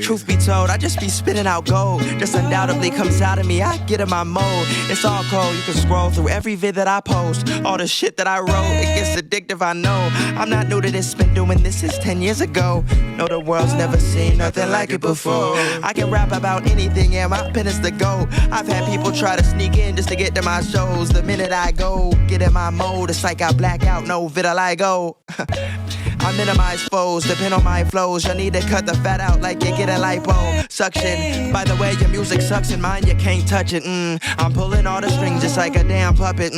Truth be told, I just be spitting out gold. Just undoubtedly comes out of me, I get in my mode. It's all cold, you can scroll through every vid that I post. All the shit that I wrote, it gets addictive, I know. I'm not new to this, been doing this since 10 years ago. No, the world's never seen nothing like it before. I can rap about anything, yeah, my pen is the go. I've had people try to sneak in just to get to my shows. The minute I go, get in my mode, it's like I black out, no vitiligo. I minimize foes, depend on my flows. You need to cut the fat out like you get a lipo suction. By the way, your music sucks and mine, you can't touch it. I'm pulling all the strings just like a damn puppet.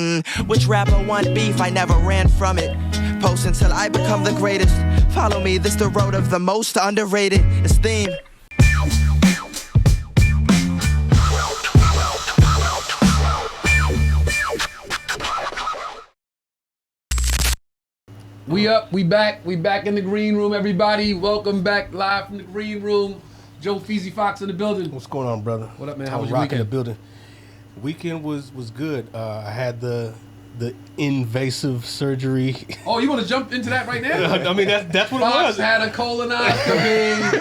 Which rapper want beef? I never ran from it. Post until I become the greatest. Follow me, this the road of the most underrated. It's theme. We up, we back in the green room, everybody. Welcome back live from the green room. Joe Feezy Fox in the building. What's going on, brother? What up, man? How was your weekend? In the building. Weekend was good. I had the invasive surgery. Oh, you want to jump into that right now? I mean, that's what Fox it was. had a colonoscopy.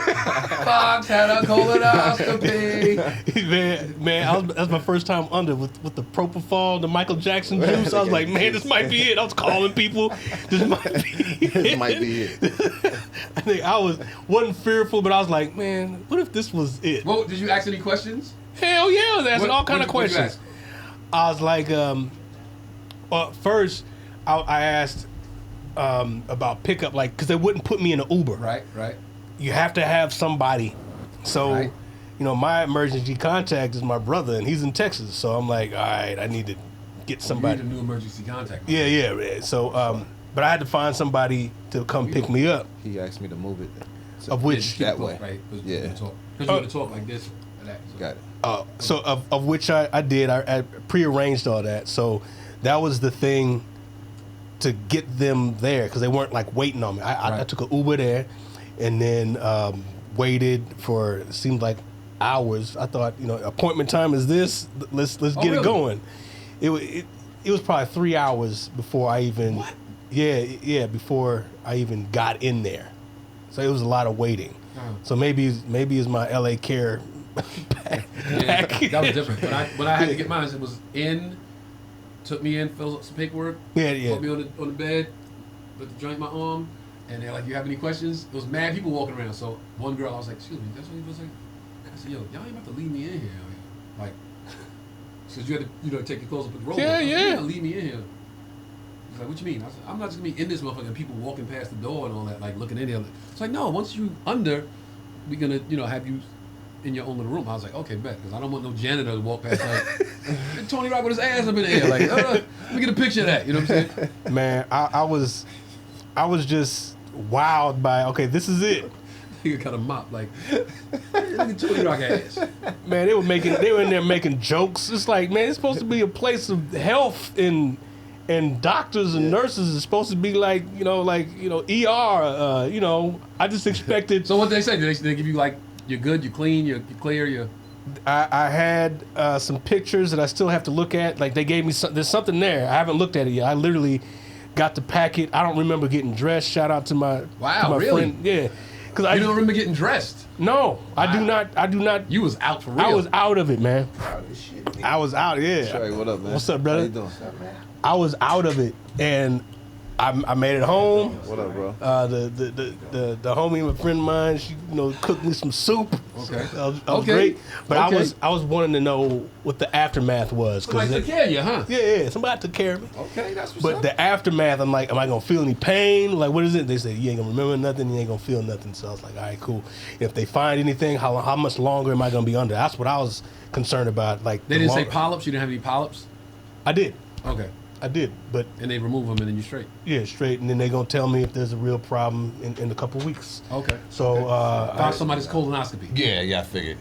Fox had a colonoscopy. man, that's my first time under with the propofol, the Michael Jackson juice. I was like, man, this might be it. I was calling people. This might be it. This might be it. I think wasn't fearful, but I was like, man, what if this was it? Well, did you ask any questions? Hell yeah, I was asking all kind of questions. I was like, first, I asked about pickup, like, because they wouldn't put me in an Uber. Right. You have to have somebody. So, my emergency contact is my brother, and he's in Texas. So I'm like, all right, I need to get somebody. You need a new emergency contact. Yeah. So, but I had to find somebody to come pick me up. He asked me to move it. So of which? That way. Right. Yeah. Because you want to talk like this or that. So. Got it. So of which I did. I prearranged all that. So that was the thing to get them there because they weren't like waiting on me. I took an Uber there and then waited for, it seemed like hours. I thought, appointment time is this. Let's get it going. It was probably 3 hours before I even. What? Yeah, before I even got in there. So it was a lot of waiting. So maybe it's my LA Care. Yeah, that was different. When I had to get mine, it was took me in, filled up some paperwork. Yeah. Put me on the bed, put the joint in my arm, and they're like, "You have any questions?" There was mad people walking around. So one girl, I was like, "Excuse me, that's what you was like?" I said, "Yo, y'all ain't about to leave me in here, like, because you had to, take your clothes and put the robe on. Yeah. You're gonna leave me in here." He's like, "What you mean?" I said, "I'm not just gonna be in this motherfucker and people walking past the door and all that, like looking in there." It's like, no, once you under, we're gonna, have you in your own little room. I was like, okay, bet, because I don't want no janitor to walk past like Tony Rock with his ass up in the air. Like, let me get a picture of that. You know what I'm saying? Man, I was just wowed by, okay, this is it. He got a mop like, look at Tony Rock ass. Man, they were in there making jokes. It's like, man, it's supposed to be a place of health and doctors and nurses is supposed to be like, ER. I just expected. So what they say? Did they give you like, you're good, you're clean, you're clear, I had some pictures that I still have to look at. Like they gave me there's something there. I haven't looked at it yet. I literally got the packet. I don't remember getting dressed. Shout out to my really? friend. Yeah, because I don't remember getting dressed. No, wow. I do not. You was out for real. I was out of it, man. Shit, I was out. Yeah. Trey, what up, man? What's up, brother? How you doing? What's up, man? I was out of it, and I made it home. What up, bro? The homie, my friend of mine, she cooked me some soup. Okay. That was great. But I was wanting to know what the aftermath was. Somebody took care of you, huh? Yeah. Somebody took care of me. Okay, that's what's But up. the aftermath, I'm like, am I gonna feel any pain? Like, what is it? They said you ain't gonna remember nothing. You ain't gonna feel nothing. So I was like, all right, cool. If they find anything, how much longer am I gonna be under? That's what I was concerned about. Like, they didn't say polyps. You didn't have any polyps. I did. Okay. I did, but and they remove them and then you straight. Yeah, straight, and then they're gonna tell me if there's a real problem in a couple weeks. Okay. So found somebody's colonoscopy. Yeah, I figured.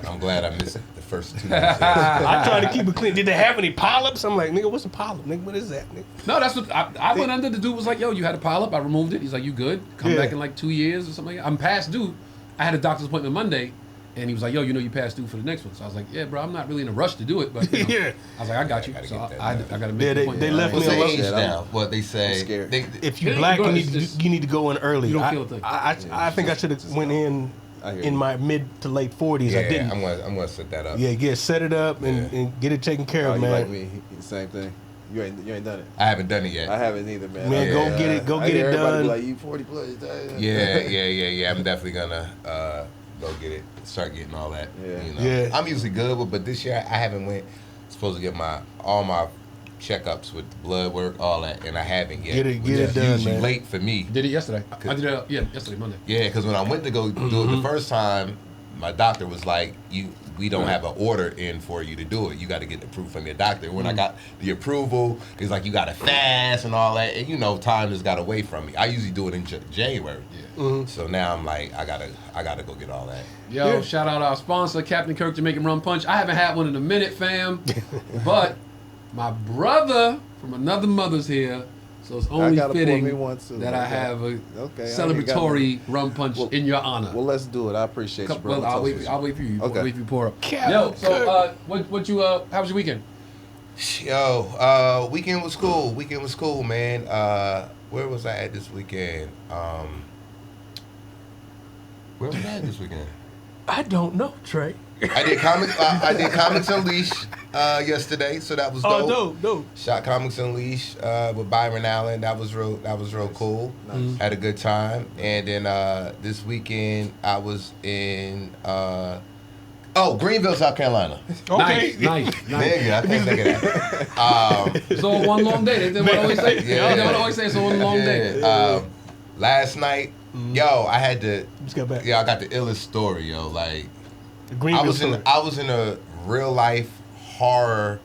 I'm glad I missed the first 2 days. I tried to keep it clean. Did they have any polyps? I'm like, nigga, what's a polyp? Nigga, what is that? Nigga? No, that's what I went under. The dude was like, yo, you had a polyp. I removed it. He's like, you good? Come back in like 2 years or something like that. I'm past due. I had a doctor's appointment Monday, And he was like, yo, you passed due for the next one. So I was like, yeah, bro, I'm not really in a rush to do it, but you know, Yeah. I was like, I got you. Gotta So get that I done. got to make Yeah, the they appointment. left What's me the alone. age Yeah, now? What they say? I'm scared. If you Yeah, black, bro, you it's need to go in early. You don't feel a thing. I think I should have went in I hear in you. my mid to late 40s. Yeah, I didn't. I'm gonna set that up. Yeah, set it up and get it taken care Oh, of, you man. like me? Same thing. You ain't done it. I haven't done it yet. I haven't either, man. Man, go Yeah. get it- go I get hear it everybody done. Be like you 40 plus. Yeah. I'm definitely gonna go get it. Start getting all that. Yeah. You know. Yeah. I'm usually good, but this year I haven't went. Supposed to get all my checkups with blood work, all that, and I haven't yet. Get it which is done, usually man. late for me. Did it yesterday. I did it, yesterday, Monday. Yeah, because when I went to go do it the first time, my doctor was like, we don't have an order in for you to do it. You got to get the proof from your doctor. When I got the approval, it's like you got to fast and all that. And time has got away from me. I usually do it in January. Yeah. So now I'm like, I gotta go get all that. Yo, shout out our sponsor, Captain Kirk Jamaican Rum Punch. I haven't had one in a minute, fam. But my brother from another mother's here. So it's only gotta pour me fitting one too. that I have a Okay, celebratory rum punch Well- in your honor. Well, let's do it. I appreciate you, bro. Well, I'll Toast wait. with I'll wait for you. Okay. Wait for you pour up. Captain Yo, so Kirk. what you how was your weekend? Yo, weekend was cool. Weekend was cool, man. Where was I at this weekend? Where was I at this weekend? I don't know, Trey. I did comics. I did Comics Unleashed yesterday, so that was dope. Oh, no. Shot Comics Unleashed with Byron Allen. That was real cool. Nice. Had a good time. And then this weekend I was in Greenville, South Carolina. Okay. Nice. Nigga, I can't think of that. So one long day. They always say. Yeah. They always say it's a one long day. Last night, yo, I had to. Just got back. Yo, I got the illest story, yo. Like The Greenville story. I was in a real life horror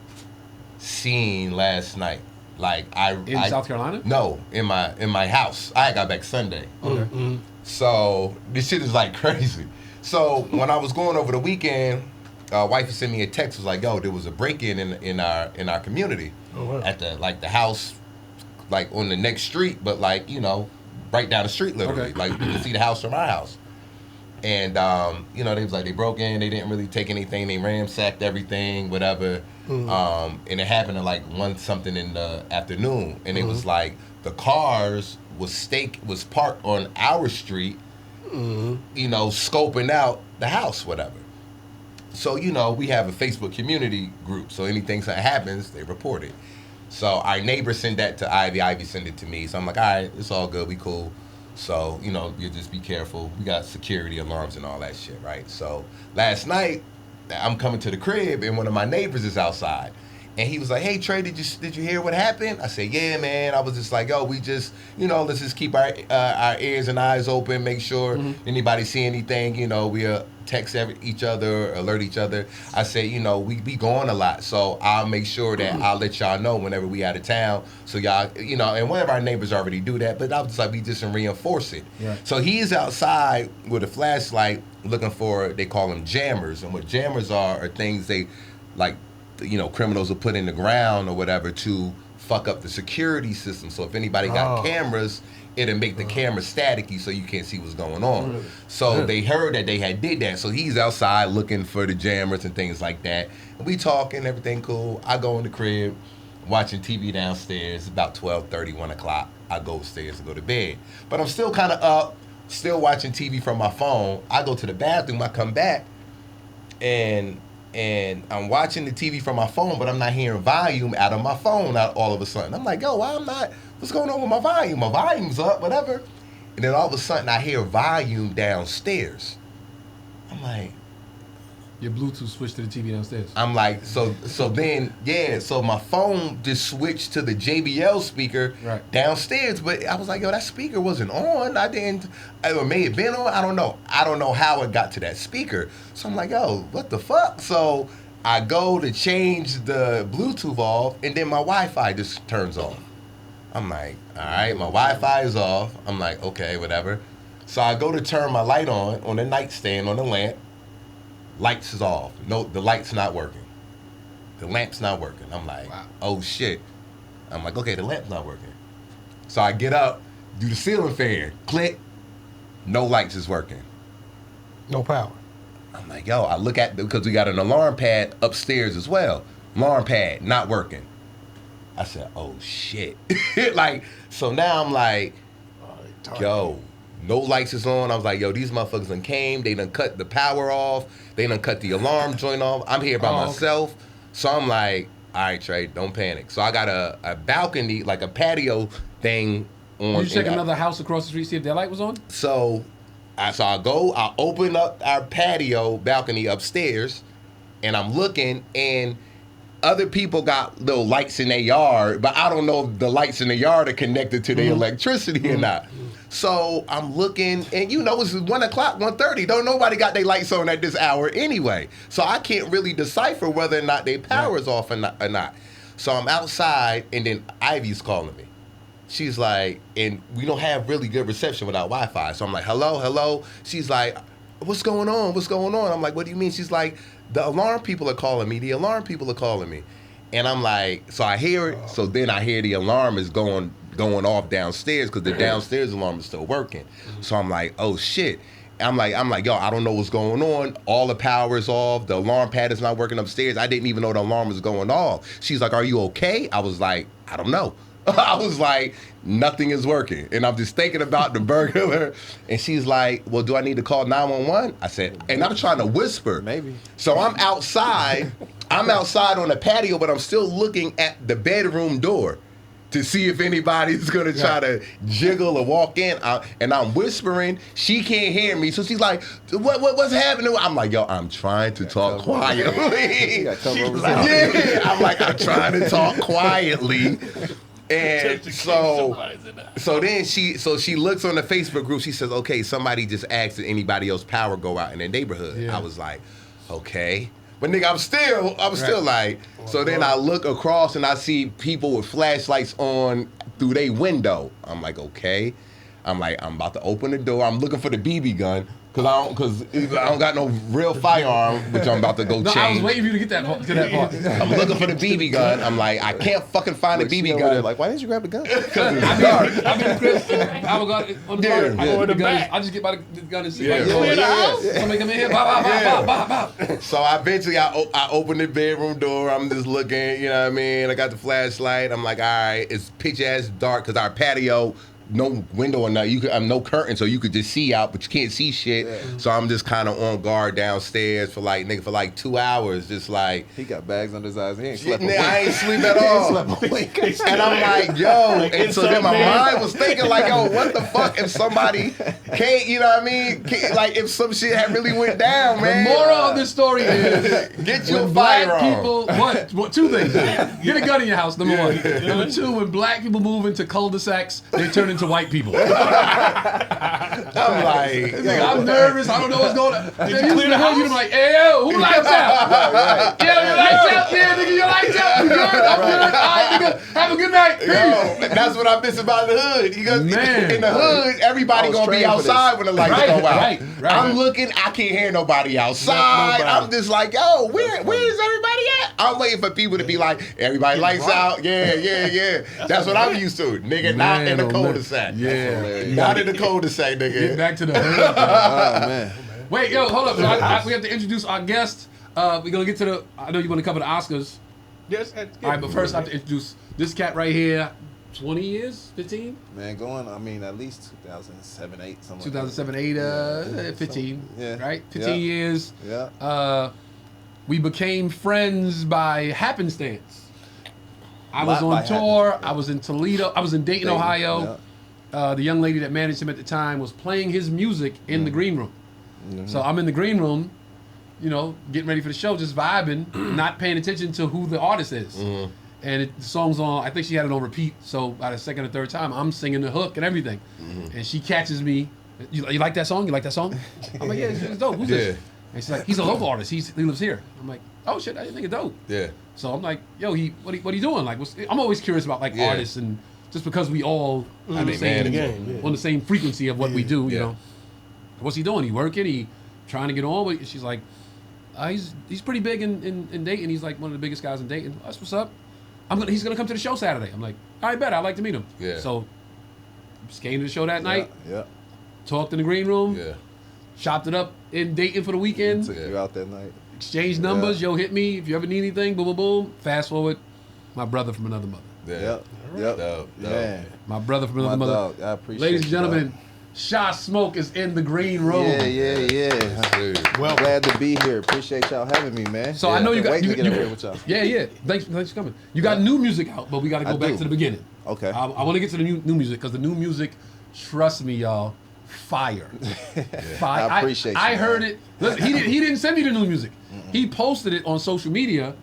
scene last night. Like In South Carolina? No, in my house. I got back Sunday. Okay. So this shit is like crazy. So when I was going over the weekend, wifey sent me a text. Was like, "Yo, there was a break-in in our community Oh, wow. at the house, like on the next street, but like right down the street, literally. Okay. Like you can see the house from our house." And they was like they broke in. They didn't really take anything. They ransacked everything, whatever. And it happened at like 1 something in the afternoon, and it was like the cars was parked on our street. Scoping out the house, whatever. So, we have a Facebook community group. So anything that happens, they report it. So our neighbor sent that to Ivy. Ivy sent it to me. So I'm like, all right, it's all good. We cool. So, you just be careful. We got security alarms and all that shit, right? So last night, I'm coming to the crib and one of my neighbors is outside. And he was like, "Hey Trey, did you hear what happened?" I said, "Yeah, man." I was just like, "Yo, we just, let's just keep our ears and eyes open, make sure anybody see anything, we'll text each other, alert each other." I said, we be going a lot, so I'll make sure that I'll let y'all know whenever we out of town, so y'all, and one of our neighbors already do that, but I was just like, we just reinforce it. Right. So he's outside with a flashlight looking for, they call them jammers, and what jammers are things they like. Criminals will put in the ground or whatever to fuck up the security system. So if anybody got cameras, it'll make the camera staticky so you can't see what's going on. So they heard that they had did that. So he's outside looking for the jammers and things like that. And we talking, everything cool. I go in the crib, watching TV downstairs, about 12:30, 1 o'clock. I go upstairs and go to bed. But I'm still kind of up, still watching TV from my phone. I go to the bathroom, I come back, and I'm watching the TV from my phone, but I'm not hearing volume out of my phone all of a sudden. I'm like, yo, why I'm not, what's going on with my volume? My volume's up, whatever. And then all of a sudden I hear volume downstairs. I'm like, Your Bluetooth switched to the TV downstairs. I'm like, so then, so my phone just switched to the JBL speaker downstairs, but I was like, yo, that speaker wasn't on. It may have been on, I don't know. I don't know how it got to that speaker. So I'm like, yo, what the fuck? So I go to change the Bluetooth off, and then my Wi-Fi just turns off. I'm like, all right, my Wi-Fi is off. I'm like, okay, whatever. So I go to turn my light on the nightstand, on the lamp. Lights is off. No, the light's not working. The lamp's not working. I'm like, wow. Oh shit. I'm like, okay, the lamp's not working. So I get up, do the ceiling fan, click, no lights is working. No power. I'm like, yo, I look at, because we got an alarm pad upstairs as well. Alarm pad, not working. I said, oh shit. Like, so now I'm like, yo, no lights is on. I was like, yo, these motherfuckers done came. They done cut the power off. They done cut the alarm joint off. I'm here by myself. So I'm like, all right, Trey, don't panic. So I got a balcony, like a patio thing on. Did you check another house across the street, see if their light was on? So I open up our patio balcony upstairs, and I'm looking, and other people got little lights in their yard, but I don't know if the lights in the yard are connected to the electricity or not. So I'm looking, and it's 1 o'clock, 1:30. Don't nobody got their lights on at this hour anyway. So I can't really decipher whether or not their power is off or not. So I'm outside, and then Ivy's calling me. She's like, and we don't have really good reception without Wi-Fi. So I'm like, hello. She's like, what's going on? I'm like, what do you mean? She's like, the alarm people are calling me. And I'm like, so I hear it. So then I hear the alarm is going off downstairs, because the downstairs alarm is still working. So I'm like, oh shit. I'm like, yo, I don't know what's going on. All the power is off. The alarm pad is not working upstairs. I didn't even know the alarm was going off. She's like, are you okay? I was like, I don't know. I was like, nothing is working. And I'm just thinking about the burglar. And she's like, well, do I need to call 911? I said, and I'm trying to whisper. Maybe. So I'm outside. I'm outside on the patio, but I'm still looking at the bedroom door to see if anybody's going to try to jiggle or walk in. And I'm whispering. She can't hear me. So she's like, what's happening? I'm like, yo, I'm trying to talk quietly. Yeah. I'm like, I'm trying to talk quietly. And so then she looks on the Facebook group. She says, okay, somebody just asked if anybody else power go out in their neighborhood. Yeah. I was like, okay. But nigga, I'm still like, so then I look across and I see people with flashlights on through their window. I'm like, okay. I'm about to open the door. I'm looking for the BB gun. Cause I don't got no real firearm, which I'm about to go change. I was waiting for you to get that part. I'm looking for the BB gun. I'm like, I can't fucking find the BB gun. Like, why didn't you grab the gun? Because it's dark. I'm in Chris. I got on the gun. I just get by the gun and see. Somebody come in here. Bop. So eventually I open the bedroom door. I'm just looking. You know what I mean? I got the flashlight. I'm like, all right, it's pitch ass dark because our patio. No window or nothing. No curtain, so you could just see out, but you can't see shit. Yeah. So I'm just kind of on guard downstairs for like 2 hours, just like. He got bags under his eyes. He ain't slept a week. I ain't sleep at all. And I'm like, yo. And so then my mind was thinking like, yo, what the fuck if somebody can't, you know what I mean? Like if some shit had really went down, man. The moral of this story is get your firearm. People, what? Two things. Get a gun in your house. Number one. Number two, when black people move into cul-de-sacs, they turn into white people. I'm like, I'm nervous. I don't know what's going on. Did you clear the house? You're like, hey, yo, who lights out? Right. Yeah, your lights out. Yeah, nigga, your lights out. You good? I'm good. All right, nigga. Have a good night. Yo, that's what I miss about the hood. In the hood, everybody gonna be outside when the lights go out. Right. I'm looking, I can't hear nobody outside. I'm just like, yo, where is everybody at? I'm waiting for people to be like, everybody lights out. Yeah. That's what I'm used to. Nigga, not in the cul-de-sac. Yeah. Not in the cul-de-sac, nigga. Get back to the hood. Oh, man. Wait, yo, hold up. We have to introduce our guest. We're going to get to the, I know you want to cover the Oscars. Yes. All right, but first I have to introduce this cat right here. 20 years? 15? Man, at least 2007, 8, something 2007, like that. 8, 15. Yeah. Right? 15 years. Yeah. We became friends by happenstance. I was By on tour. happenstance. I was in Toledo. I was in Dayton, Ohio. Yeah. The young lady that managed him at the time was playing his music in the green room. Mm-hmm. So I'm in the green room, getting ready for the show, just vibing, not paying attention to who the artist is. Mm-hmm. And the song's on, I think she had it on repeat, so by the second or third time, I'm singing the hook and everything. Mm-hmm. And she catches me, you like that song? You like that song? I'm like, yeah, it's dope. Who's this? And she's like, he's a local artist. He lives here. I'm like, oh shit, I didn't think it's dope. Yeah. So I'm like, yo, what are you doing? Like, I'm always curious about artists, and just because we all on the same frequency of what we do, you know. What's he doing? He working? He trying to get on? But she's like, he's pretty big in Dayton. He's like one of the biggest guys in Dayton. That's what's up. He's gonna come to the show Saturday. I'm like, all right, bet. I'd like to meet him. Yeah. So just came to the show that night. Yeah. Talked in the green room. Yeah. chopped it up in Dayton for the weekend. Took you out that night. Exchange numbers. Yo, hit me if you ever need anything. Boom, boom, boom. Fast forward, my brother from another mother. Yep. Dope. Man. My brother from another My mother. dog. I appreciate Ladies and you, gentlemen, dog. SHASMOAK is in the green room. Yeah. Well, Glad to be here. Appreciate y'all having me, man. So I know you got waiting you, to get you- up here with y'all. Yeah. Thanks for coming. You got new music out, but we got to go I back do. to the beginning. Okay. I want to get to the new music because the new music, trust me, y'all, fire. Fire. I appreciate you, I heard man. it. Listen, he didn't send me the new music. He posted it on social media.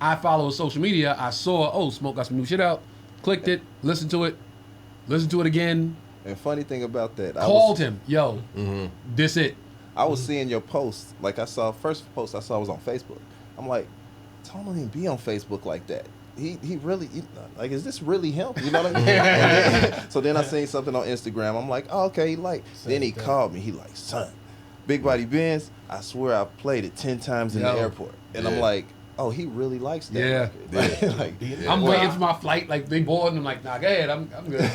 I follow social media. I saw, Smoke got some new shit out. Clicked it, listened to it again. And funny thing about that, Called him, yo, this it. I was seeing your post. Like I saw first post I saw was on Facebook. I'm like, Tone don't even be on Facebook like that. He really like, is this really him? You know what I mean? So then I seen something on Instagram. I'm like, oh, okay. Then he called me. He like, son, Big Body Benz. I swear I played it 10 times in the Yo. airport. And I'm like, oh, he really likes that. Yeah. record. Like, I'm waiting for my flight. Like they board, and I'm like, nah, go ahead. I'm good.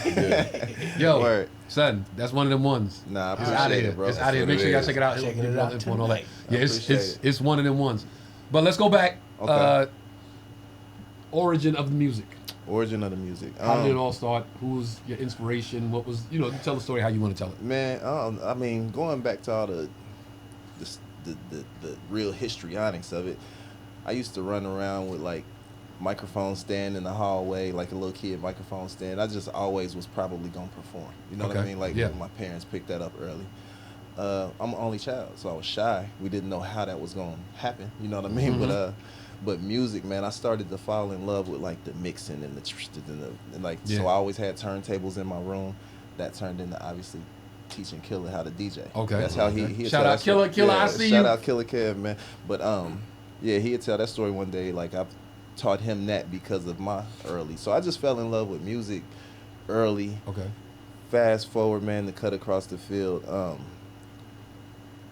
Yo, Word. son, that's one of them ones. Nah, I It's appreciate out of here. it, bro. It's out of here. what Make it sure y'all is. check it out. Checking He'll it give out info and all that. tonight. Yeah, Appreciate it's one of them ones. But let's go back. Okay. Origin of the music. Origin of the music. How did it all start? Who was your inspiration? What was, tell the story how you want to tell it. Man, I mean, going back to all the real histrionics of it, I used to run around with like microphone stand in the hallway, like a little kid microphone stand. I just always was probably gonna perform. You know what I Okay. mean? Like Yeah. my parents picked that up early. I'm an only child, so I was shy. We didn't know how that was gonna happen. You know what I mean? But music, man, I started to fall in love with like the mixing and and like Yeah. so I always had turntables in my room. That turned into obviously teaching Killer how to DJ. Okay. That's how Okay. he Shout out Killer, I see shout you. out Killer Kev, man. But yeah, he'd tell that story one day. Like I taught him that because of my early. So I just fell in love with music early. Okay. Fast forward, man, to cut across the field.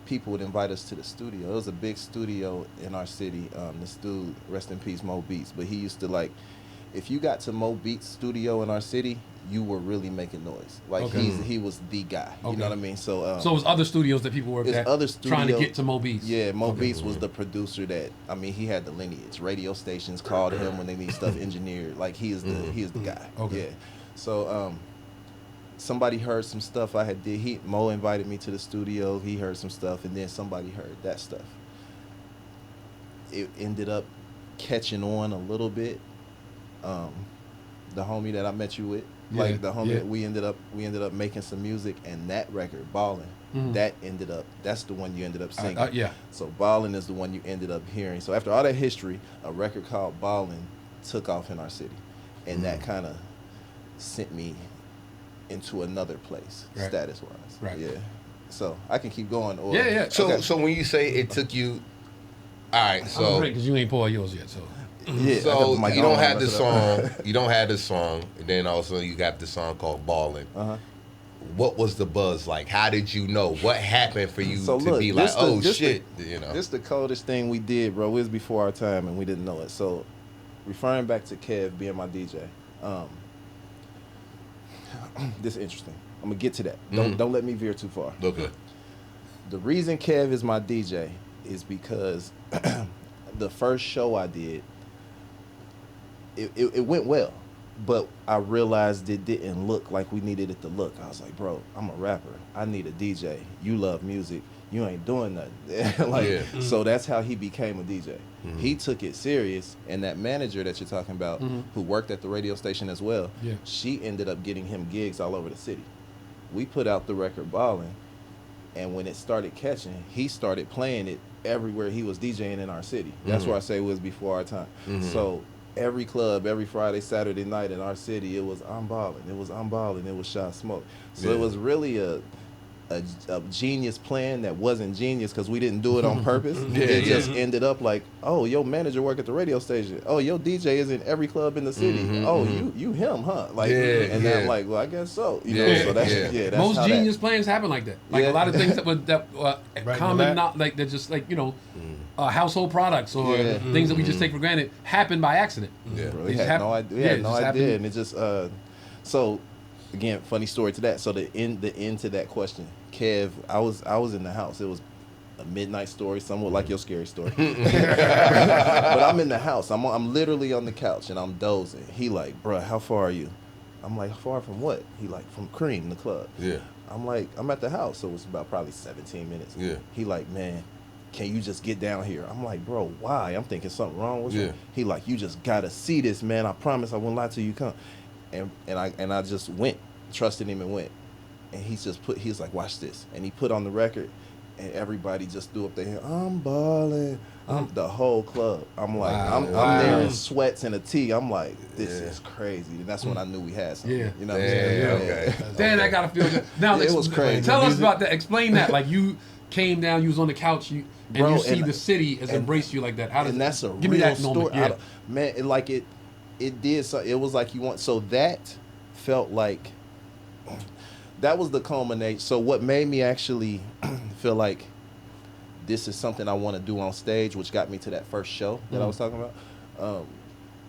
People would invite us to the studio. It was a big studio in our city. This dude, rest in peace, Mo Beats. But he used to like, if you got to Mo Beats studio in our city, you were really making noise. Like Okay. he was the guy. You Okay. know what I mean? So So it was other studios that people worked It's at other trying to studio- get to Mo Beats. yeah, Mo Okay. Beats was the producer that, I mean, he had the lineage. Radio stations called him when they need stuff engineered. Like he is the guy. Okay. Yeah. So somebody heard some stuff I had did. Mo invited me to the studio. He heard some stuff, and then somebody heard that stuff. It ended up catching on a little bit. The homie that I met you with, Yeah, like the homie, yeah. we ended up making some music, and that record, Ballin', that's the one you ended up singing. Yeah. So Ballin' is the one you ended up hearing. So after all that history, a record called Ballin' took off in our city, and that kind of sent me into another place, Right. status-wise. Right. Yeah. So I can keep going. Or, Yeah. So Okay. so when you say it took you, all right. So because you ain't poured yours yet, so. yeah. I got so the mic. you I don't wanna have the mess it up. song. You don't have the song, and then also you got the song called Ballin'. Uh-huh. What was the buzz like? How did you know? What happened for you So to look, be like, this the- oh this the- shit, you know? This the coldest thing we did, bro. It was before our time, and we didn't know it. So, referring back to Kev being my DJ, this is interesting. I'm gonna get to that. Don't let me veer too far. Okay. The reason Kev is my DJ is because the first show I did, it went well, but I realized it didn't look like we needed it to look. I was like, bro, I'm a rapper. I need a DJ. You love music. You ain't doing nothing. Like, Yeah. so that's how he became a DJ. He took it serious, and that manager that you're talking about, who worked at the radio station as well, Yeah. she ended up getting him gigs all over the city. We put out the record Ballin', and when it started catching, he started playing it everywhere he was DJing in our city. That's why I say it was before our time. So every club, every Friday, Saturday night in our city, it was I'm Ballin'. It was I'm Ballin'. It was SHASMOAK. So Yeah. it was really a genius plan that wasn't genius because we didn't do it on purpose. It just ended up like, oh, your manager work at the radio station. Oh, your DJ is in every club in the city. Oh, you him, huh? Like, and then I'm like, well, I guess so. You know, so that's that's Most how genius plans happen like that. Like Yeah. a lot of things that Right, common, that- not like they're just like household products or Yeah. things that we just take for granted happen by accident. Yeah. Bro, It we just had happened- no idea. We yeah, had it no just idea, happened. and it just so again, funny story to that. So the end to that question, Kev, I was in the house. It was a midnight story, somewhat like your scary story. But I'm in the house. I'm literally on the couch and I'm dozing. He like, bruh, how far are you? I'm like, far from what? He like, from Cream, the club. Yeah. I'm like, I'm at the house. So it was about probably 17 minutes. Yeah. He like, man, can you just get down here? I'm like, bro, why? I'm thinking something wrong with you. He like, you just gotta see this, man. I promise I won't lie till you come. And I just went, trusted him and went. And he's like, watch this. And he put on the record and everybody just threw up their hand. I'm balling. The whole club. I'm like, I'm there in sweats and a tee. I'm like, this is crazy. And that's when I knew we had something. Yeah. You know what I'm saying? Okay. Damn, I gotta feel good. Now, It was crazy. Tell us about that. Explain that. Like you came down, you was on the couch, and Bro, you see and- the city has embraced you like that. How does And that's a give me real that moment? story. Yeah. Man, it did. So it was like you want. So that felt like that was the culmination. So what made me actually feel like this is something I want to do on stage, which got me to that first show that I was talking about.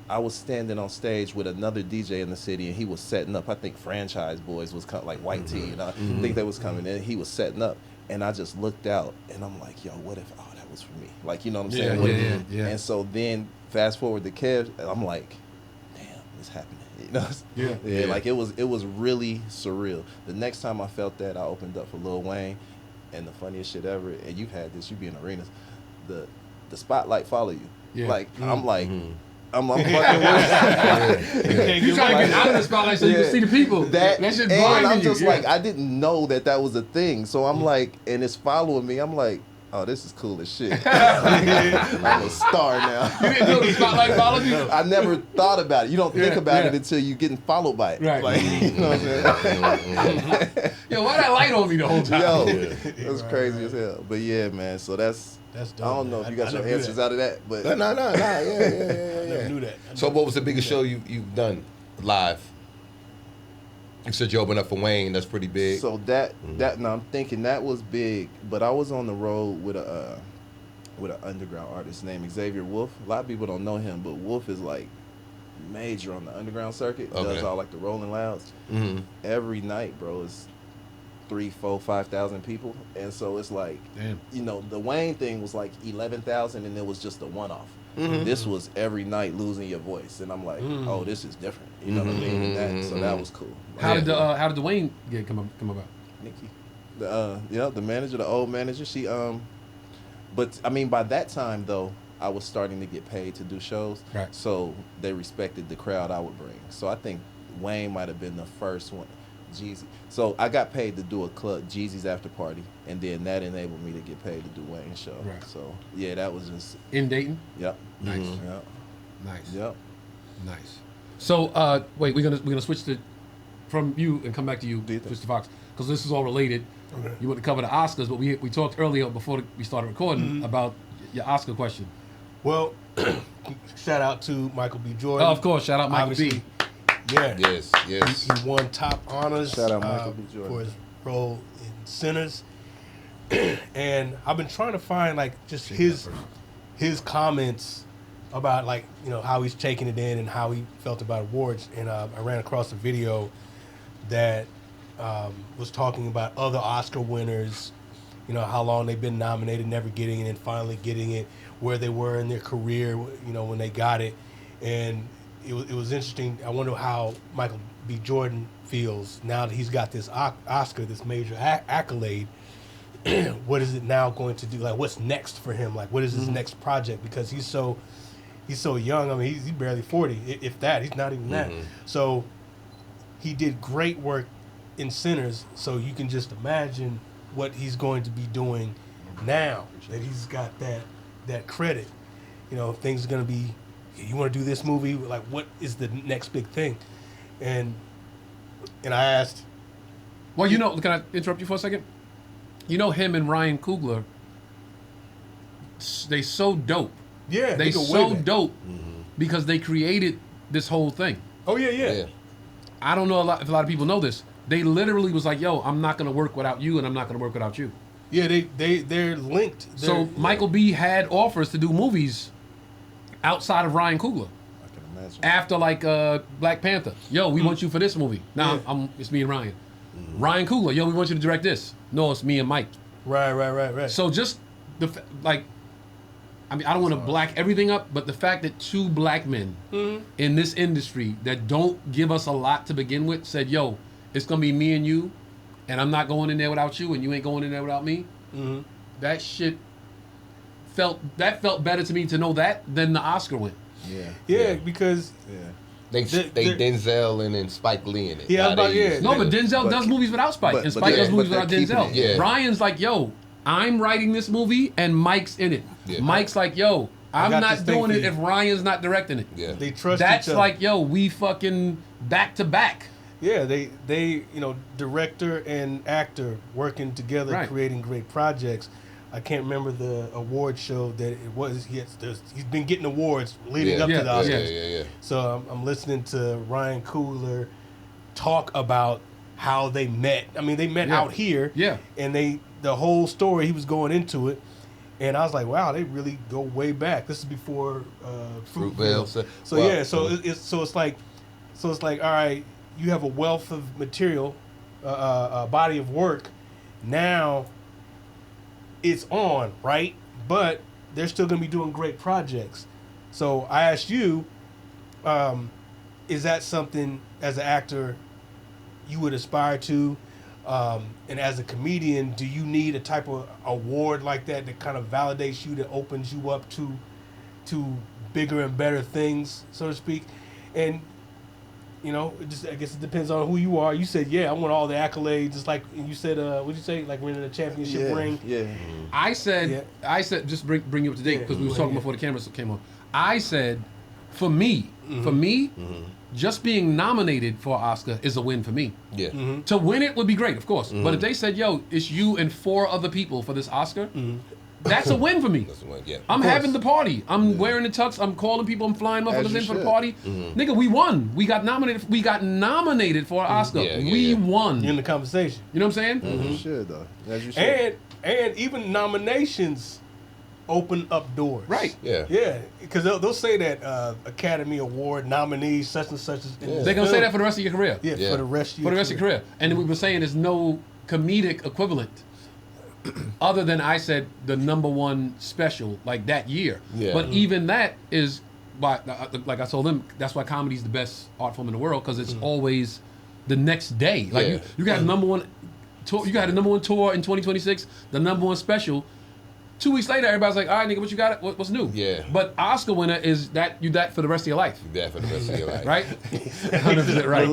I was standing on stage with another DJ in the city, and he was setting up. I think Franchise Boys was coming, like White Tee, and I think they was coming in. He was setting up, and I just looked out, and I'm like, yo, what if? Oh, that was for me. Like, you know what I'm saying? What if- yeah. And so then fast forward to Kev, I'm like, damn, it's happening. You know? Yeah. Like it was really surreal. The next time I felt that, I opened up for Lil Wayne, and the funniest shit ever. And you've had this. You be in arenas. The spotlight follow you. Yeah. Like I'm like. I'm fucking You trying to get out of the spotlight so you can see the people. That shit and blinding I'm you. just like, I didn't know that was a thing. So I'm like, and it's following me. I'm like, oh, this is cool as shit. I'm a star now. You didn't know the spotlight followed you? I never thought about it. You don't think about it until you're getting followed by it. Right. Like, you know what I'm saying? Yo, why that light on me the whole time? Yo, that's crazy as hell. But yeah, man. So that's dope. I don't know if you got I your never knew answers that. out of that, but No, I never knew that. So what was the biggest show you've done live? You said you opened up for Wayne. That's pretty big. So that now I'm thinking that was big, but I was on the road with an underground artist named Xavier Wolf. A lot of people don't know him, but Wolf is like major on the underground circuit. Okay. Does all like the Rolling Louds. Every night, bro, is 3,000, 4,000, 5,000 people, and so it's like, Damn. you know, the Wayne thing was like 11,000, and it was just a one-off. This was every night losing your voice, and I'm like, oh, this is different. You know what I mean? And so that was cool. How did the Wayne gig come about? Nikki, the manager, the old manager, she but I mean by that time though, I was starting to get paid to do shows, Right. So they respected the crowd I would bring. So I think Wayne might have been the first one. Jeezy. So I got paid to do a club, Jeezy's after party, and then that enabled me to get paid to do Wayne's show. Right. So yeah, that was just In Dayton? yep. Nice. Yep. Nice. Yep. Nice. So wait, we're gonna switch from you and come back to you, Do you think? Mr. Fox, because this is all related. Okay. You want to cover the Oscars, but we talked earlier before we started recording about your Oscar question. Well, shout out to Michael B. Jordan. Oh, of course, shout out Michael B. Obviously, yeah. Yes. He won top honors Shout out Michael B. Jordan. for his role in Sinners. And I've been trying to find like just his comments about like, you know, how he's taking it in and how he felt about awards. And I ran across a video that was talking about other Oscar winners, you know, how long they've been nominated, never getting it, and finally getting it, where they were in their career, you know, when they got it. And it was interesting. I wonder how Michael B. Jordan feels now that he's got this Oscar, this major accolade. What is it now going to do? Like, what's next for him? Like, what is his next project? Because he's so young. I mean, he's barely 40, if that. He's not even that. So he did great work in Sinners. So you can just imagine what he's going to be doing now that he's got that credit. You know, things are going to be, you want to do this movie? Like, what is the next big thing? And I asked. Well, you know, can I interrupt you for a second? You know, him and Ryan Coogler, they so dope. Yeah, They go way so back. dope because they created this whole thing. Oh yeah. I don't know if a lot of people know this. They literally was like, yo, I'm not going to work without you, and I'm not going to work without you. Yeah, they're linked. So Michael B. had offers to do movies outside of Ryan Coogler. I can imagine. After like Black Panther, yo, we want you for this movie. Now it's me and Ryan. Ryan Coogler, yo, we want you to direct this. No, it's me and Mike. Right. So just like, I mean, I don't want to black everything up, but the fact that two black men in this industry that don't give us a lot to begin with said, yo, it's gonna be me and you, and I'm not going in there without you, and you ain't going in there without me. That shit felt better to me to know that than the Oscar win. Yeah, because They Denzel and then Spike Lee in it. Yeah, Nowadays. No, but Denzel does movies without Spike, and Spike does movies without Denzel. Yeah. Ryan's like, yo, I'm writing this movie, and Mike's in it. Yeah. Mike's like, yo, I'm got not this thing doing for it you. if Ryan's not directing it. Yeah. they trust That's each other. like, yo, we fucking back to back. Yeah, they director and actor working together, Right. creating great projects. I can't remember the award show that it was. He's been getting awards leading up to the Oscars. Yeah. So I'm listening to Ryan Coogler talk about how they met. I mean, they met out here. Yeah. And the whole story, he was going into it. And I was like, wow, they really go way back. This is before Fruitvale. So it's like, all right, you have a wealth of material, a body of work. Now it's on, right? But they're still going to be doing great projects. So I asked you, is that something as an actor you would aspire to? And as a comedian, do you need a type of award like that that kind of validates you, that opens you up to bigger and better things, so to speak? And I guess it depends on who you are. You said, yeah, I want all the accolades. It's like, and you said, what'd you say? Like winning a championship ring. Yeah. I said, just bring you up to date because we were talking before the cameras came on. I said, for me, just being nominated for an Oscar is a win for me. Yeah. To win it would be great, of course. But if they said, yo, it's you and 4 other people for this Oscar, that's a win for me. That's the one. Yeah. I'm having the party. I'm wearing the tux. I'm calling people. I'm flying motherfuckers in for the party. Nigga, we won. We got nominated. We got nominated for an Oscar. We won. In the conversation. You know what I'm saying? You should though. As you should. And even nominations open up doors. Right. Yeah. Yeah, because they'll say that Academy Award nominees such and such. They're gonna say that for the rest of your career. Yeah, for the rest of your career. And we were saying there's no comedic equivalent other than I said the #1 special like that year. Yeah. But even that is why, like I told them, that's why comedy's the best art form in the world, because it's always the next day. Like you got a #1 tour. You got a #1 tour in 2026. The #1 special. 2 weeks later, everybody's like, all right, nigga, what you got? What's new? Yeah. But Oscar winner is that for the rest of your life. That for the rest of your life. Right? 100% right.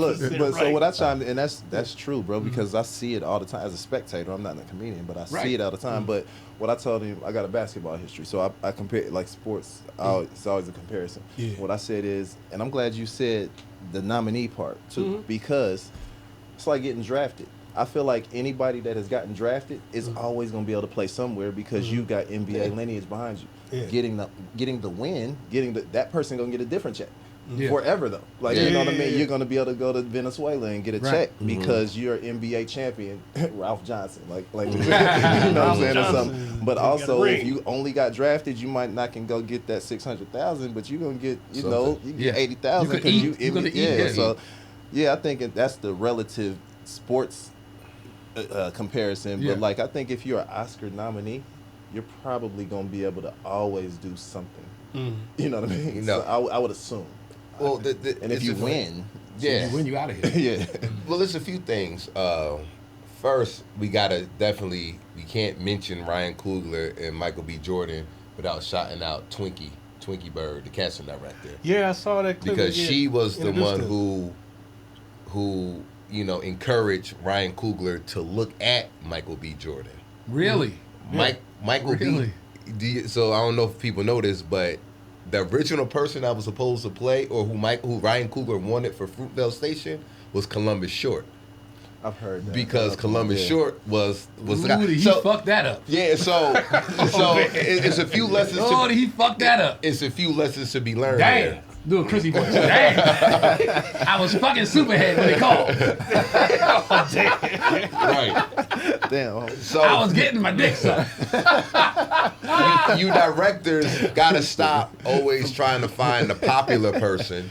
So what I chimed in, that's true, bro, because I see it all the time as a spectator. I'm not a comedian, but I see it all the time. But what I told him, I got a basketball history, so I compare like sports. It's always a comparison. Yeah. What I said is, and I'm glad you said the nominee part too, because it's like getting drafted. I feel like anybody that has gotten drafted is always going to be able to play somewhere because you got NBA lineage behind you. Yeah. Getting the win, that person going to get a different check. Yeah. Forever though. Like you know what I mean? You're going to be able to go to Venezuela and get a check because you're an NBA champion, Ralph Johnson. Like you know what I'm saying or something. But also if you only got drafted, you might not can go get that $600,000, but you're going to get you get $80,000 because you gonna eat. So I think that's the relative sports comparison, but like I think if you're an Oscar nominee, you're probably gonna be able to always do something. You know what I mean? So I would assume. Well, and if you win, you win, you out of here. Well, there's a few things. First, we can't mention Ryan Coogler and Michael B. Jordan without shouting out Twinkie Bird, the casting director. Yeah, I saw that clip. Because she was the one who encouraged Ryan Coogler to look at Michael B. Jordan. Really? Michael really? B. So I don't know if people know this, but the original person I was supposed to play, or who Ryan Coogler wanted for Fruitvale Station, was Columbus Short. I've heard that. Because Columbus Short was the guy. He fucked that up. Yeah, so it's a few lessons. He fucked that up. It's a few lessons to be learned. Damn. There. Do a Chrissy voice. Damn. I was fucking Superhead when they called. Right. Damn. So I was getting my dick sucked. you directors gotta stop always trying to find the popular person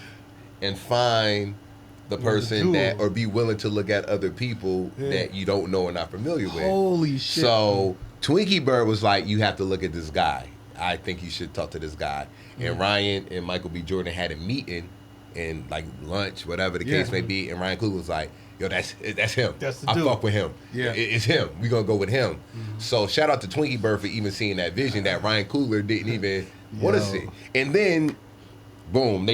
and find the person that, or be willing to look at other people that you don't know or not familiar with. Holy shit. So Twinkie Bird was like, you have to look at this guy. I think you should talk to this guy. And Ryan and Michael B. Jordan had a meeting and like lunch, whatever the case may be. And Ryan Coogler was like, yo, that's him. That's the I dude. fuck with him. Yeah. It's him. We gonna go with him. So shout out to Twinkie Bird for even seeing that vision that Ryan Coogler didn't even want to see. And then, boom,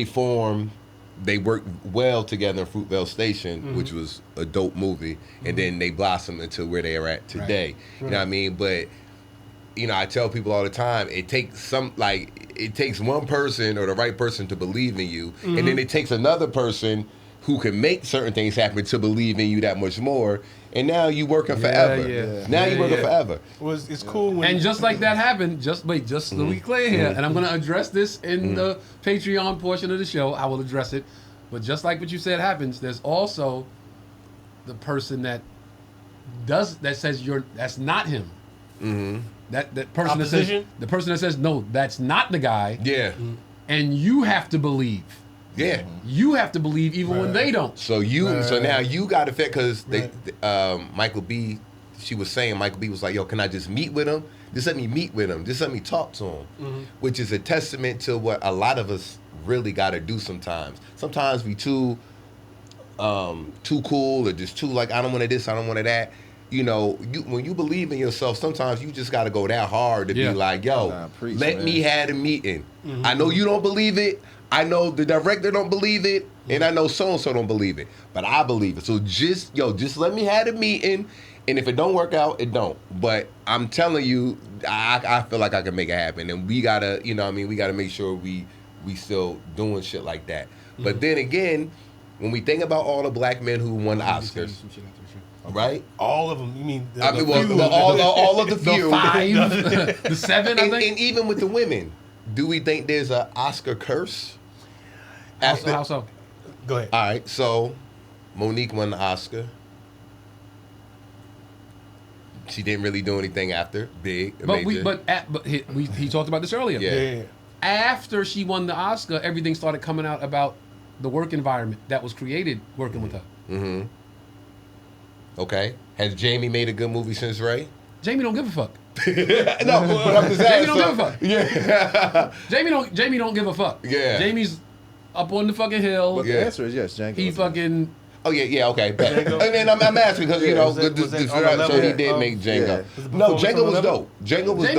they worked well together in Fruitvale Station, which was a dope movie. And then they blossomed into where they are at today. Right. You know what I mean? But, you know, I tell people all the time, it takes one person or the right person to believe in you. And then it takes another person who can make certain things happen to believe in you that much more. And now you working forever. Now you working forever. Well, it's cool when And just like that happened, just to be clear here, and I'm going to address this in the Patreon portion of the show. I will address it. But just like what you said happens, there's also the person that says that's not him. That person Opposition? the person that says no, that's not the guy. Yeah. And you have to believe. Yeah. You have to believe even when they don't. So now you got to fit because Michael B. She was saying Michael B. was like, yo, can I just meet with him? Just let me meet with him. Just let me talk to him, which is a testament to what a lot of us really got to do sometimes. Sometimes we too cool or just too like I don't want to this, I don't want to that. You know, when you believe in yourself, sometimes you just got to go that hard to be like, yo, let me have a meeting. I know you don't believe it. I know the director don't believe it, and I know so-and-so don't believe it, but I believe it. So just let me have a meeting, and if it don't work out, it don't. But I'm telling you, I feel like I can make it happen, and we gotta, you know what I mean, we gotta make sure we still doing shit like that. But then again, when we think about all the black men who won Oscars, right? all of them. You mean I mean, all of the few. The 5, the 7, I think. And even with the women, do we think there's an Oscar curse? How so? Go ahead. All right, so Monique won the Oscar. She didn't really do anything after big. But major. he talked about this earlier. Yeah. After she won the Oscar, everything started coming out about the work environment that was created working with her. Okay. Has Jamie made a good movie since Ray? Jamie don't give a fuck. No, but I'm just Jamie asking. don't give a fuck. Yeah. Jamie don't give a fuck. Yeah. Jamie's up on the fucking hill. But the answer is yes, Django. He fucking. Oh yeah, okay. Bet. And then I'm asking because you know, was that on the so he level did of- make Django. Yeah. No, Django was dope. Django was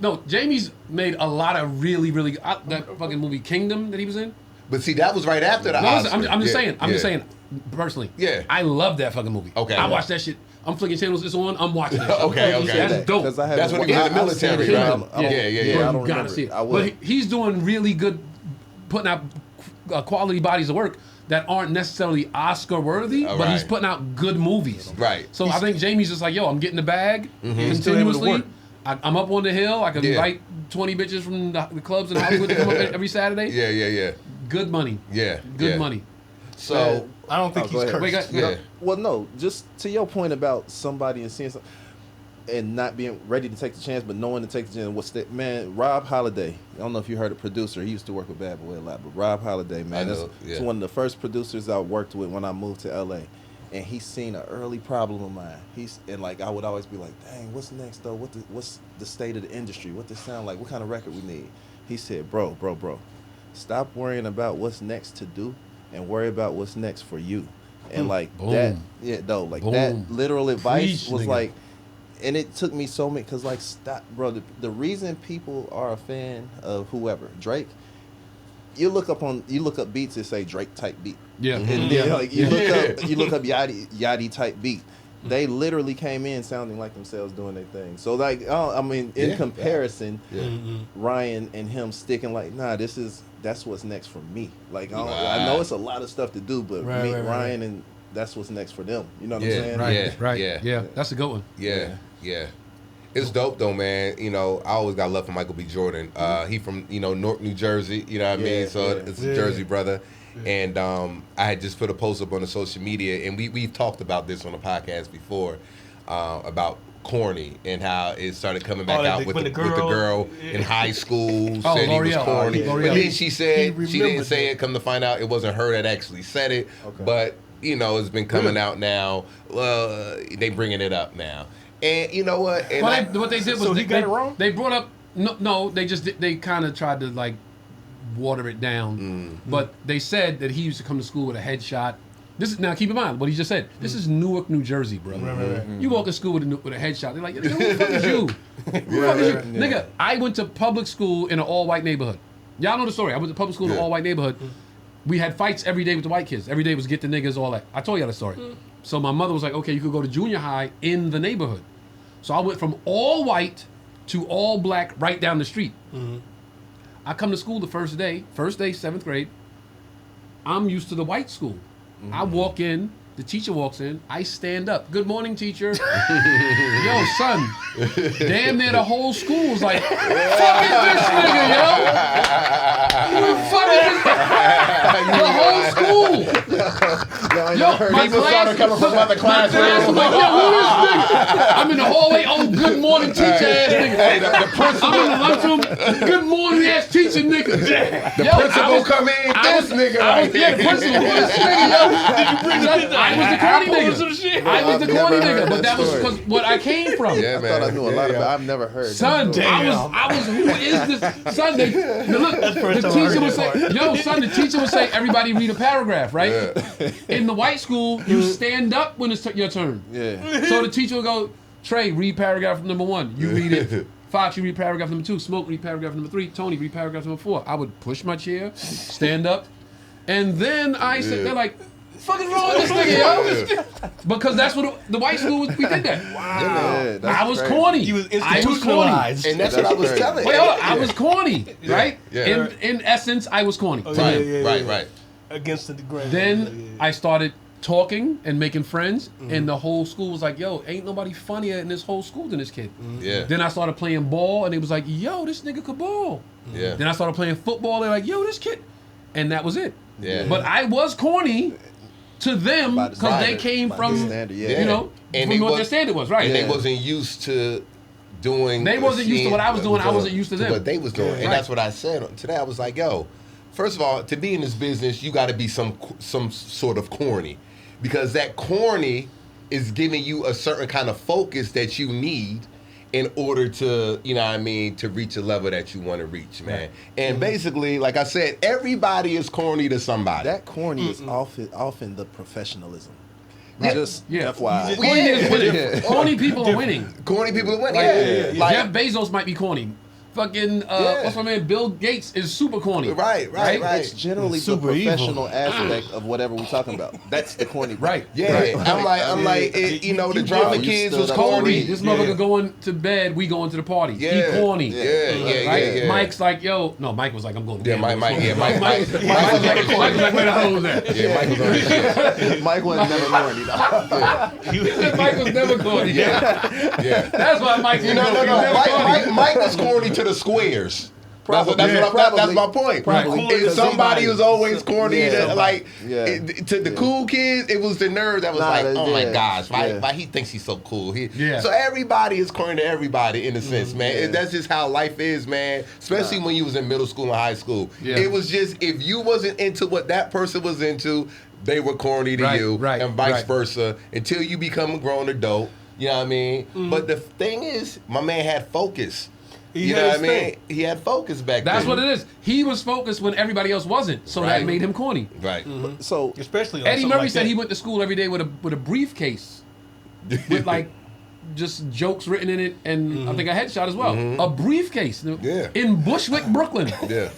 dope. Jamie's made a lot of really that fucking movie Kingdom that he was in. But see, that was right after the No, Oscar. listen, I'm just Yeah, saying. I'm yeah. just saying. Personally, Yeah. I love that fucking movie. Okay. I watched that shit. I'm flicking channels. It's on. I'm watching that. Okay, Shit. okay. That's dope. Because I have That's when he was in the military, Kingdom. right? Yeah. I don't You gotta remember see it. it. I will. But he's doing really good, putting out quality bodies of work that aren't necessarily Oscar worthy, but he's Right. putting out good movies. Right. So I think Jamie's just like, yo, I'm getting the bag still able to continuously. work. I'm up on the hill. I can Yeah. invite 20 bitches from the clubs in Hollywood to come up every Saturday. Yeah. Good money. Yeah. Good yeah. money. So I don't think Oh, go he's ahead. cursed. Wait, yeah. Well, no, just to your point about somebody and seeing something and not being ready to take the chance, but knowing to take the chance. What's that, man? Rob Holiday. I don't know if you heard a producer. He used to work with Bad Boy a lot, but Rob Holiday, man, I that's know, yeah. one of the first producers I worked with when I moved to LA. And he's seen an early problem of mine. And like I would always be like, dang, what's next though? What's the state of the industry? What does it sound like? What kind of record we need? He said, bro, stop worrying about what's next to do and worry about what's next for you. And like Boom. that, that literal advice Preach, was nigga. like, and it took me so many, cause like, stop, bro. The reason people are a fan of whoever, Drake, you look up beats that say Drake type beat, Yeah. and then like you look up Yachty type beat. They literally came in sounding like themselves doing their thing. So like, I mean, in comparison, Ryan and him sticking like, nah, that's what's next for me. Like, I know it's a lot of stuff to do, but Ryan and that's what's next for them. You know what I'm saying? Right. Yeah. Yeah. That's a good one. Yeah. It's dope though, man. You know, I always got love for Michael B. Jordan. He from, Newark, New Jersey, you know what I mean? So it's a Jersey brother. And I had just put a post up on the social media, and we've talked about this on the podcast before, about corny and how it started coming back Oh, out with the girl in high school Oh, said he was L'Oreal. corny. L'Oreal. But then she said He she didn't remembered say that. it. Come to find out, it wasn't her that actually said it. Okay. But you know, it's been coming out now. They bringing it up now, and you know what? And Well, what they did was So he they, got it wrong? they brought up no, they just they kind of tried to like water it down, but they said that he used to come to school with a headshot. This is now keep in mind what he just said. This is Newark, New Jersey, bro. Right. You walk to school with a headshot. They're like, who the fuck is you? Who the fuck is you? Nigga, I went to public school in an all-white neighborhood. Y'all know the story. I went to public school in an all-white neighborhood. We had fights every day with the white kids. Every day was get the niggas, all that. I told y'all the story. So my mother was like, okay, you could go to junior high in the neighborhood. So I went from all white to all black right down the street. I come to school the first day, 7th grade. I'm used to the white school. I walk in, the teacher walks in, I stand up. Good morning, teacher. Yo, son. Damn near the whole school was like, fuck is this nigga, yo? Who the fuck is this? The whole school. Yo, my class coming from other class was like, yo, who is this? I'm in the hallway, oh, good morning, teacher ass nigga. I'm in the lunchroom, good morning ass teacher nigga. The principal come in, this nigga right yeah, the principal, who is this nigga, yo? Did you bring I was the corny nigga. I was the corny nigga, but that was because what I came from. Yeah, I man. thought I knew a lot about. I've never heard. Son, Damn. I was. Who is this? Son, the teacher would say, "Yo, son." The teacher would say, "Everybody read a paragraph, right?" Yeah. In the white school, you stand up when it's your turn. Yeah. So the teacher would go, "Trey, read paragraph number 1." You read it. Fox, you read paragraph number 2. Smoke, read paragraph number 3. Tony, read paragraph number 4. I would push my chair, stand up, and then I said, "They're like." Fuck is wrong with this nigga, yo? Because that's what the white school was. We did that. Yeah, that's I was crazy. corny. He was I was corny. institutionalized. And that's what I was telling. Wait, hold on. I was corny, right? Yeah. In essence, I was corny. Oh, Right. Against the grain. Then I started talking and making friends, and the whole school was like, "Yo, ain't nobody funnier in this whole school than this kid." Yeah. Then I started playing ball, and it was like, "Yo, this nigga could ball." Yeah. Then I started playing football. They're like, "Yo, this kid," and that was it. Yeah. But I was corny to them By the because they standard. came By from, the standard, yeah. you know, And from they what their was- standard was, right? And Yeah. they wasn't used to doing. They wasn't used to what I was doing. I wasn't used to them. What they was doing, and Right. that's what I said today. I was like, "Yo, first of all, to be in this business, you got to be some sort of corny, because that corny is giving you a certain kind of focus that you need." In order to, you know what I mean, to reach a level that you want to reach, man. And basically, like I said, everybody is corny to somebody. That corny is often the professionalism. Yeah. Just Yeah. FYI. Corny is winning. Yeah. Corny people are winning. Corny people are winning. Like, Like, Jeff Bezos might be corny. Fucking what's my man? Bill Gates is super corny. Right. It's generally the Super evil. professional aspect of whatever we're talking about. That's the corny part. Right. Yeah, Right. I'm like, you know, the drama you kids stood was up Corny. corny. This motherfucker going to bed, we going to the party. Yeah. He corny. Yeah. Mike's like, yo, no, Mike was like, I'm going to Yeah, bed. Mike was was like, where the hell was that? Yeah, Mike was on his shit. Mike was never corny, though. Mike was never corny. Yeah. That's why Mike's No. Mike was corny to the squares. That's Probably. my point. Probably. If somebody was always corny, Yeah. that, like Yeah. to the cool kids, it was the nerd that was like, oh my yeah. gosh, why Yeah. he thinks he's so cool. Yeah. So everybody is corny to everybody in a sense, man. Yeah. That's just how life is, man. Especially when you was in middle school and high school. Yeah. It was just if you wasn't into what that person was into, they were corny to Right, you, right, and vice right. versa until you become a grown adult. You know what I mean? But the thing is, my man had focus. You know what I mean? He had focus back That's then. what it is. He was focused when everybody else wasn't, so that Right. made him corny. Right. So Especially on Eddie something Murray like said that. he went to school every day with a briefcase with like just jokes written in it, and I think a headshot as well. A briefcase in Bushwick, Brooklyn. Yeah.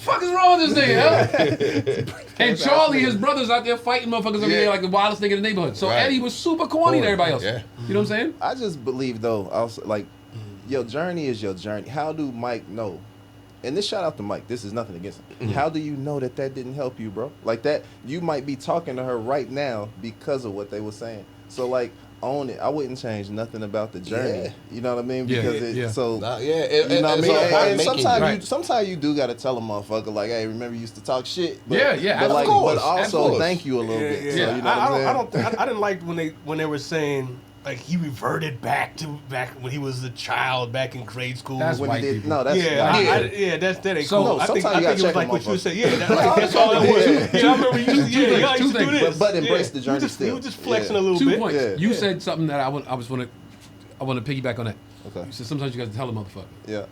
Fuck is wrong with this nigga? Huh? And Charlie, his brother's out there fighting motherfuckers every day like the wildest nigga in the neighborhood. So Right. Eddie was super corny to everybody else. Yeah. You know what I'm saying? I just believe though, also like your journey is your journey. How do Mike know? And this shout out to Mike. This is nothing against him. How do you know that didn't help you, bro? Like that, you might be talking to her right now because of what they were saying. So like, own it. I wouldn't change nothing about the journey. Yeah. You know what I mean? Yeah, Because yeah. so. You know what I mean? And sometimes Right. sometimes you do gotta tell a motherfucker like, hey, remember you used to talk shit. But, Yeah, But of like, course, but of also course. thank you a little bit. So, Yeah. you know what I'm saying? I didn't like when they were saying like he reverted back when he was a child back in grade school. That's When white he did, people. no, that's That ain't So- cool. No, I think sometimes you it was gotta check like them what you motherfuckers. said. Yeah, that's all it was. Yeah, I remember you used to do things. this. But embrace the journey He still. was just flexing Yeah. a little 2 bit. points. Yeah. You said something that I want to piggyback on that. Okay. You said sometimes you got to tell a motherfucker. Yeah.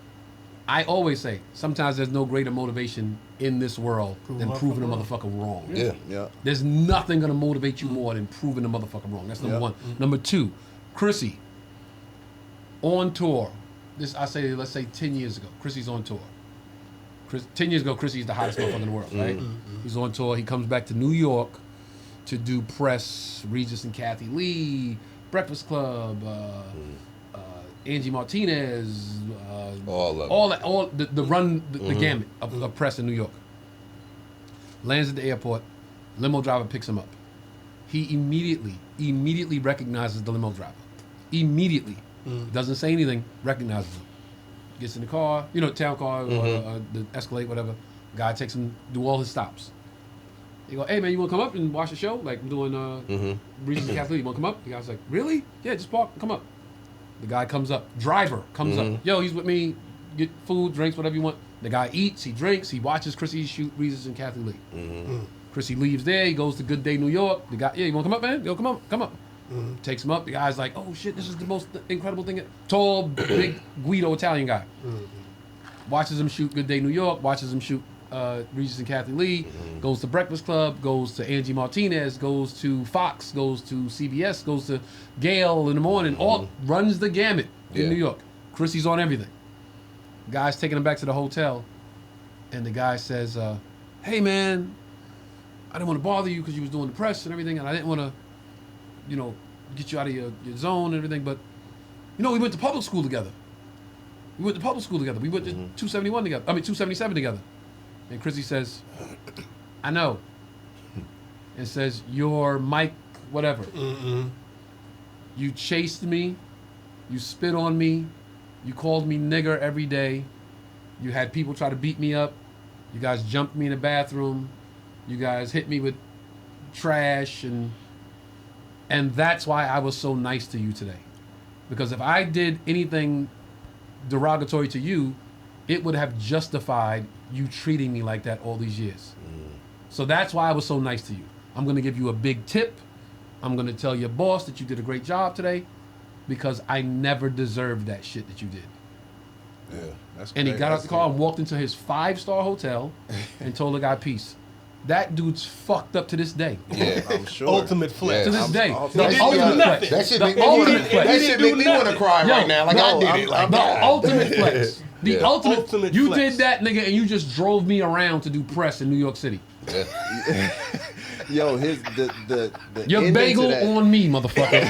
I always say sometimes there's no greater motivation in this world than proving a motherfucker wrong. Yeah. Yeah. There's nothing gonna motivate you more than proving a motherfucker wrong. That's number Yeah. one. Number two, Chrissy on tour. Let's say 10 years ago. Chrissy's on tour. 10 years ago, Chrissy's the hottest motherfucker in the world, right? He's on tour. He comes back to New York to do press. Regis and Kathy Lee, Breakfast Club, Angie Martinez, all the run the gamut of press in New York. Lands at the airport, limo driver picks him up. He immediately recognizes the limo driver. Immediately. Doesn't say anything, recognizes him. Gets in the car, town car, or the Escalade, whatever. Guy takes him, do all his stops. They go, hey man, you want to come up and watch the show? Like I'm doing Regis and Kathleen, you want to come up? The guy's like, really? Yeah, just park, come up. The guy comes up. Driver comes up. Yo, he's with me. Get food, drinks, whatever you want. The guy eats, he drinks, he watches Chrissy shoot Regis and Kathy Lee. Chrissy leaves there, he goes to Good Day New York. The guy, yeah, you want to come up, man? Yo, come up. Takes him up. The guy's like, oh shit, this is the most incredible thing. Tall, big Guido Italian guy. Watches him shoot Good Day New York, watches him shoot Regis and Kathy Lee, goes to Breakfast Club, goes to Angie Martinez, goes to Fox, goes to CBS, goes to Gale in the morning, all runs the gamut in New York. Chrissy's on everything. Guy's taking him back to the hotel, and the guy says, hey man, I didn't want to bother you because you was doing the press and everything, and I didn't want to, get you out of your zone and everything, but, we went to public school together. We went to 271 together. 277 together. And Chrissy says, I know. And says, you're Mike whatever. You chased me. You spit on me. You called me nigger every day. You had people try to beat me up. You guys jumped me in the bathroom. You guys hit me with trash. And that's why I was so nice to you today. Because if I did anything derogatory to you, it would have justified you treating me like that all these years. So that's why I was so nice to you. I'm going to give you a big tip. I'm going to tell your boss that you did a great job today because I never deserved that shit that you did. Yeah. That's And he great. got out That's the car good. and walked into his 5-star hotel and told the guy peace. That dude's fucked up to this day. Yeah. I'm sure. Ultimate flex. To this day. I'm- The I'm- ultimate nothing. flex. That shit The make me ultimate want flex. that shit make me want to cry Yo, right now. Like I no, did I'm- it. Like The God. ultimate flex. The Yeah. ultimate you flex. did that, nigga, and you just drove me around to do press in New York City. Yo, the Your ending bagel to that, on me, motherfucker.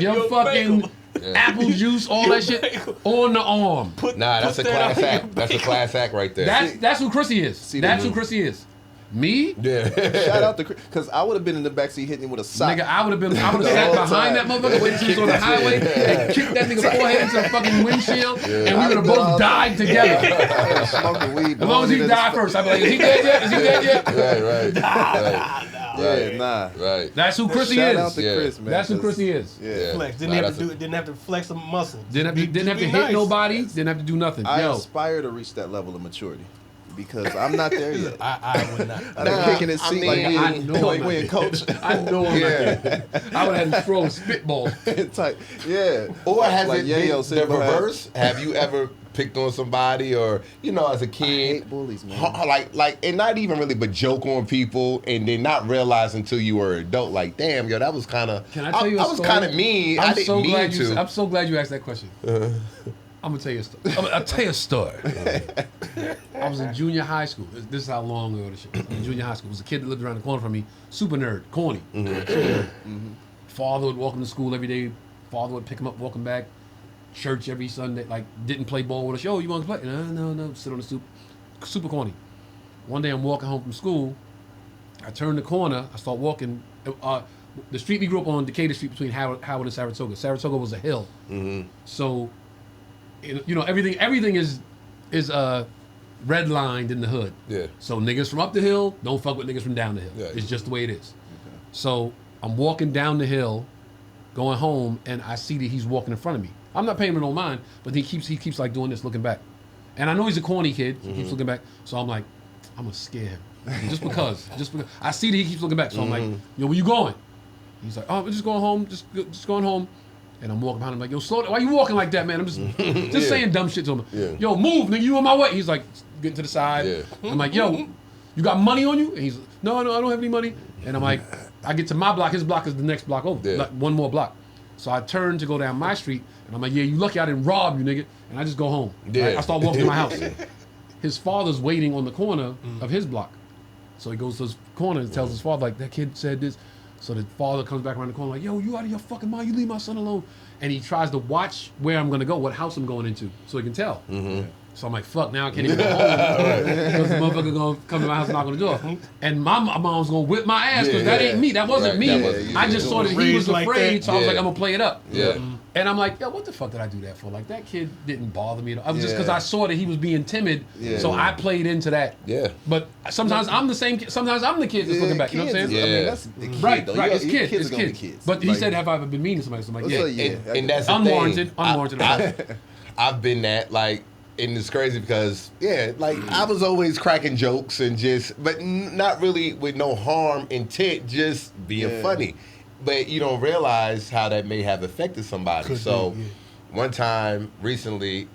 Your fucking apple juice, all that shit on the arm. Nah, that's a class act. That's a class act right there. That's who Chrissy is. That's who Chrissy is. Me? Yeah. Shout out to because I would have been in the backseat hitting him with a sock. Nigga, I would have sat whole behind time. that motherfucker when he was on the highway and kicked that nigga forehead into the fucking windshield, and we would have both died together. Smoking weed. As long as he died first, I'd be like, is he dead yet? Is he dead yet? Right. Nah. Right. That's who Chrissy Shout out is. to Yeah. Chris, man. That's who 'cause- Chrissy is. Yeah. Flex. Nah, that's Didn't have to flex some muscle. Didn't have to Be hit nice. nobody. Didn't have to do nothing. I Yo, aspire to reach that level of maturity because I'm not there yet. I would not. I've been kicking his seat like I we know like I'm we in not coach. I know I'm not there. I would have had him throw a spitball. Type. Yeah. Or has Like it Yayo been sitting the behind- reverse? Have you ever picked on somebody or, as a kid? I hate bullies, man. And not even really, but joke on people and then not realize until you were an adult, like, damn, yo, that was kind of, Can I tell you a I was story? kind of mean. I didn't mean to. I'm so glad you asked that question. I'm gonna tell you a story. I'll tell you a story. I was in junior high school. This is how long ago this shit was. I was in junior high school. There was a kid that lived around the corner from me. Super nerd, corny. Super nerd. Father would walk him to school every day. Father would pick him up, walk him back. Church every Sunday. Like, didn't play ball with us. Yo, you want to play? No. Sit on the stoop. Super corny. One day I'm walking home from school. I turn the corner. I start walking. The street we grew up on, Decatur Street, between Howard and Saratoga. Saratoga was a hill. So, everything is redlined in the hood. Yeah. So niggas from up the hill don't fuck with niggas from down the hill. Yeah. It's just the way it is. So I'm walking down the hill, going home, and I see that he's walking in front of me. I'm not paying him no mind, but he keeps like doing this, looking back. And I know he's a corny kid. He keeps looking back. So I'm like, I'm gonna scare him. Just because I see that he keeps looking back. So I'm like, yo, where you going? He's like, oh, I'm just going home, just going home. And I'm walking behind him like, yo, slow down. Why you walking like that, man? I'm just saying dumb shit to him. Yeah. Yo, move, nigga, you on my way. He's like, getting to the side. Yeah. I'm like, yo, you got money on you? And he's like, no, I don't have any money. And I'm like, I get to my block. His block is the next block over, Yeah. like one more block. So I turn to go down my street, and I'm like, yeah, you lucky I didn't rob you, nigga. And I just go home. Yeah. Right? I start walking to my house. His father's waiting on the corner of his block. So he goes to his corner and tells his father, like, that kid said this. So the father comes back around the corner like, yo, you out of your fucking mind. You leave my son alone. And he tries to watch where I'm going to go, what house I'm going into, so he can tell. So I'm like, fuck, now I can't even go home because the motherfucker going to come to my house and knock on the door. And my mom's going to whip my ass because that ain't me. That wasn't Right, me. that wasn't you. I just saw that he was Raised like afraid, that. so I was Yeah. like, I'm going to play it up. Yeah. And I'm like, yo, what the fuck did I do that for? Like, that kid didn't bother me at all. I was just Yeah. because I saw that he was being timid, so I played into that. Yeah. But sometimes I'm the same kid. Sometimes I'm the kid that's looking back. You know what I'm saying? Yeah. I mean, that's the kid, Right, though. right. It's Your kids. kids It's are gonna be kids. kids. But he Like, said, have I ever been mean to somebody? So I'm like, so, yeah. yeah. And that's the Unwarranted. thing. Unwarranted. I've been that, like, and it's crazy because, like, I was always cracking jokes and but not really with no harm intent, just being funny. But you don't realize how that may have affected somebody. So one time recently,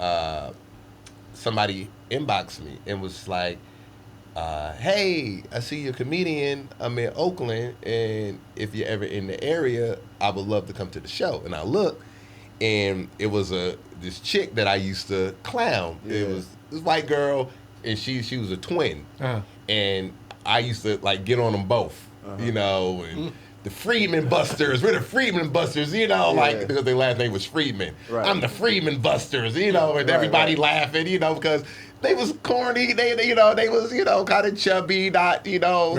somebody inboxed me and was like, hey, I see you're a comedian. I'm in Oakland, and if you're ever in the area, I would love to come to the show. And I looked, and it was this chick that I used to clown. It was this white girl, and she was a twin. And I used to like get on them both, you know, and the Freedman Busters. We're the Freedman Busters, you know, like because their last name was Freedman. Right. I'm the Freedman Busters, you know, and everybody laughing, you know, because they was corny. They was, you know, kind of chubby, not, you know,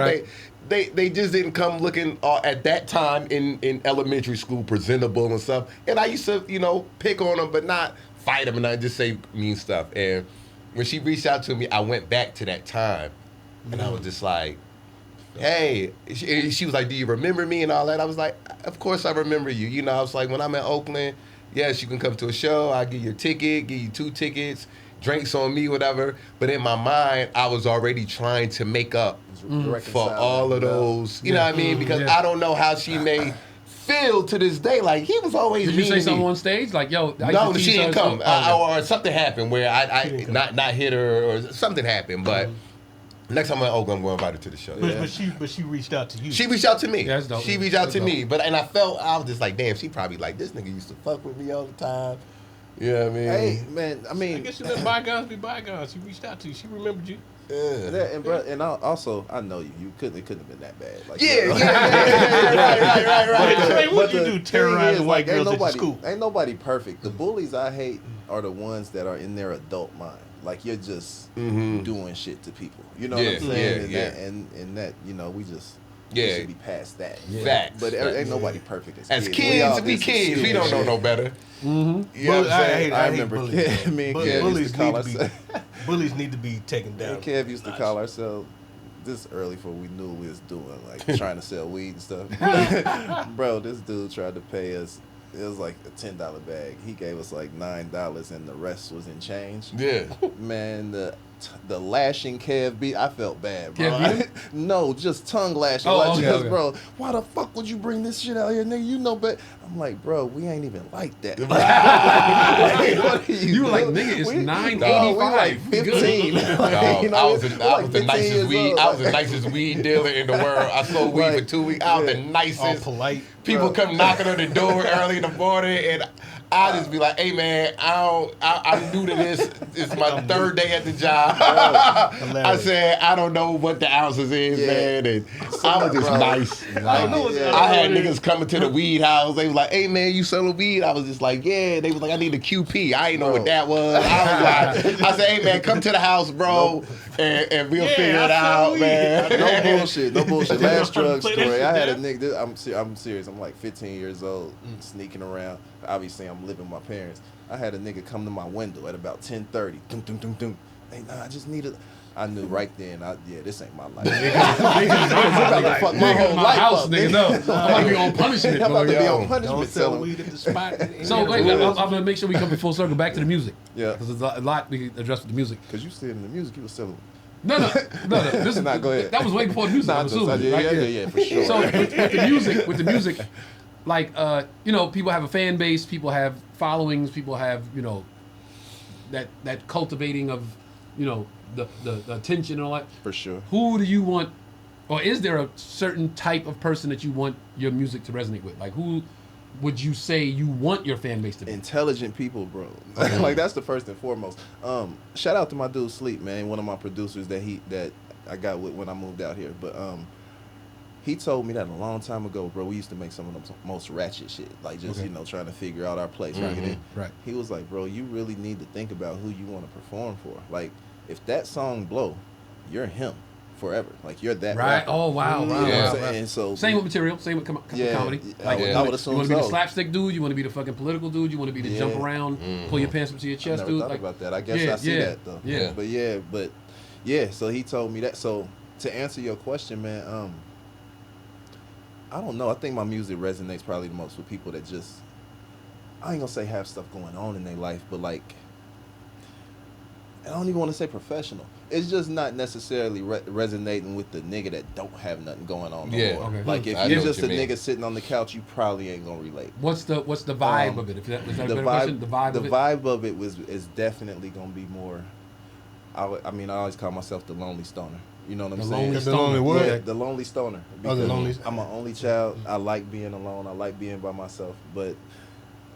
they just didn't come looking at that time in elementary school presentable and stuff. And I used to, you know, pick on them, but not fight them, and I just say mean stuff. And when she reached out to me, I went back to that time, and I was just like, hey, she was like, do you remember me and all that? I was like, of course I remember you. You know, I was like, when I'm in Oakland, yes, you can come to a show. I'll give you a ticket, give you 2 tickets, drinks on me, whatever. But in my mind, I was already trying to make up for all of those, you know what I mean? Because I don't know how she may feel to this day. Like, he was always Did you say something on stage? Like, yo, no, she didn't come. Or something happened where I not hit her or something happened. But next time I'm in Oakland, I'm going to invite her to the show. But she reached out to you. She reached out to me. Yeah, that's dope. She reached out That's to dope. me. And I was just like, damn, she probably like, this nigga used to fuck with me all the time. You know what I mean? Hey, man, I mean, I guess you let bygones be bygones. She reached out to you. She remembered you. I know you. It couldn't have been that bad. Like, Right. Trey, what But you the do terrorizing thing is, white like, girls at your school? Ain't nobody perfect. The bullies I hate are the ones that are in their adult mind. Like, you're just doing shit to people. You know what I'm saying? And that, you know, we should be past that. Facts. But ain't nobody perfect As kids. kids, we kids. We don't know no better. You know what I'm saying? I remember me and Kev used to call ourselves. Bullies need to be taken Me down. and Kev used to call ourselves this early before we knew what we was doing, like trying to sell weed and stuff. Bro, this dude tried to pay us. It was like a $10 bag. He gave us like $9, and the rest was in change. Yeah. Man, the lashing Kev beat, I felt bad, bro. Kev beat him? No, just tongue lashing. Oh, like, okay, just, okay. bro, why the fuck would you bring this shit out here, nigga? You know, but I'm like, bro, we ain't even like that. What are You were like, doing? nigga, it's We $9.85. like 15. Dog, You know, I was we're like the 15 nicest years weed. old. I was the nicest weed dealer in the world. I sold weed for 2 weeks. I was the All nicest. polite. People come knocking on the door early in the morning, and I just be like, "Hey man, I'm new to this. It's my third day at the job." I said, "I don't know what the ounces is, man," and I was just nice. I don't know. I had niggas coming to the weed house. They was like, "Hey man, you selling weed?" I was just like, "Yeah." They was like, "I need a QP." I didn't know what that was. I was like, I said, "Hey man, come to the house, bro, and we'll figure it out, man." No bullshit, no bullshit. Last drug Play that story. shit I had a down. nigga. I'm serious. I'm like 15 years old, sneaking around. Obviously, I'm living with my parents. I had a nigga come to my window at about 10:30. Dum, dum, dum, dum. hey, nah, I just need it. I knew right then, this ain't my life. Nigga, fuck my whole my life house, up, nigga. No, I'm about to be on punishment, I'm about bro. to be Yo. on Don't punishment. sell selling. weed at the spot. So wait, I'm gonna make sure we come full circle back to the music. Yeah. Because there's a lot we can address with the music. Because you said in the music, you was selling. No. This is, Nah, go ahead. That was way before the music. Nah, I'm assuming, yeah, right? yeah, for sure. So with the music, like people have a fan base, people have followings, people have that cultivating of the attention and all that. For sure. Who do you want, or is there a certain type of person that you want your music to resonate with? Like who would you say you want your fan base to be? Intelligent people, bro. Like that's the first and foremost. Shout out to my dude Sleep, man, one of my producers that I got with when I moved out here. But he told me that a long time ago, bro. We used to make some of the most ratchet shit, like just trying to figure out our place. Right. He was like, bro, you really need to think about who you want to perform for. Like, if that song blow, you're him forever. Like you're that. Right. rapper. Oh wow. You know Wow. what I'm wow. saying? And so Same with material. Same with comedy. I would you want assume to be the so. slapstick dude. You want to be the fucking political dude. You want to be the jump around, pull your pants up to your I chest never dude. thought Like, about that. I guess I see that though. Yeah. But yeah. So he told me that. So to answer your question, man, I don't know. I think my music resonates probably the most with people that just, I ain't gonna say have stuff going on in their life, but like, I don't even want to say professional. It's just not necessarily resonating with the nigga that don't have nothing going on no more. Okay. Like if I you're know just a what you mean. nigga sitting on the couch, you probably ain't gonna relate. What's the vibe of it? If that, is that a better question? The vibe of it. vibe of it is definitely gonna be more. I always call myself the lonely stoner. You know what I'm The saying? lonely The lonely stoner. what? Yeah, the lonely stoner. Oh, the Because lonely- I'm an only child. I like being alone. I like being by myself. But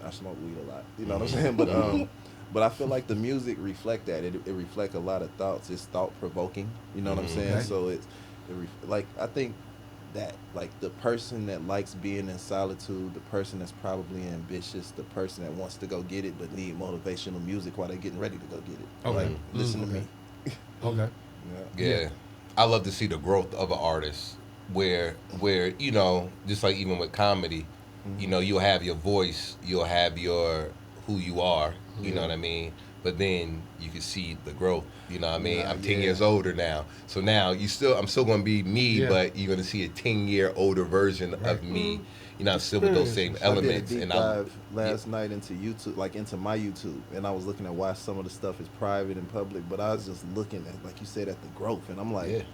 I smoke weed a lot. You know what I'm saying? But I feel like the music reflect that. It reflect a lot of thoughts. It's thought provoking. You know what I'm saying? Okay. So like I think that like the person that likes being in solitude, the person that's probably ambitious, the person that wants to go get it but need motivational music while they're getting ready to go get it. Okay. Like listen to me. Okay. Yeah. I love to see the growth of an artist where just like even with comedy, you'll have your voice, you'll have your who you are, you know what I mean? But then you can see the growth, you know what I mean? I'm 10 years older now. So now I'm still going to be me, but you're going to see a 10-year older version of me. You know, I'm still with those same elements. I did a deep and dive last night into YouTube, like into my YouTube, and I was looking at why some of the stuff is private and public, but I was just looking at, like you said, at the growth, and I'm like,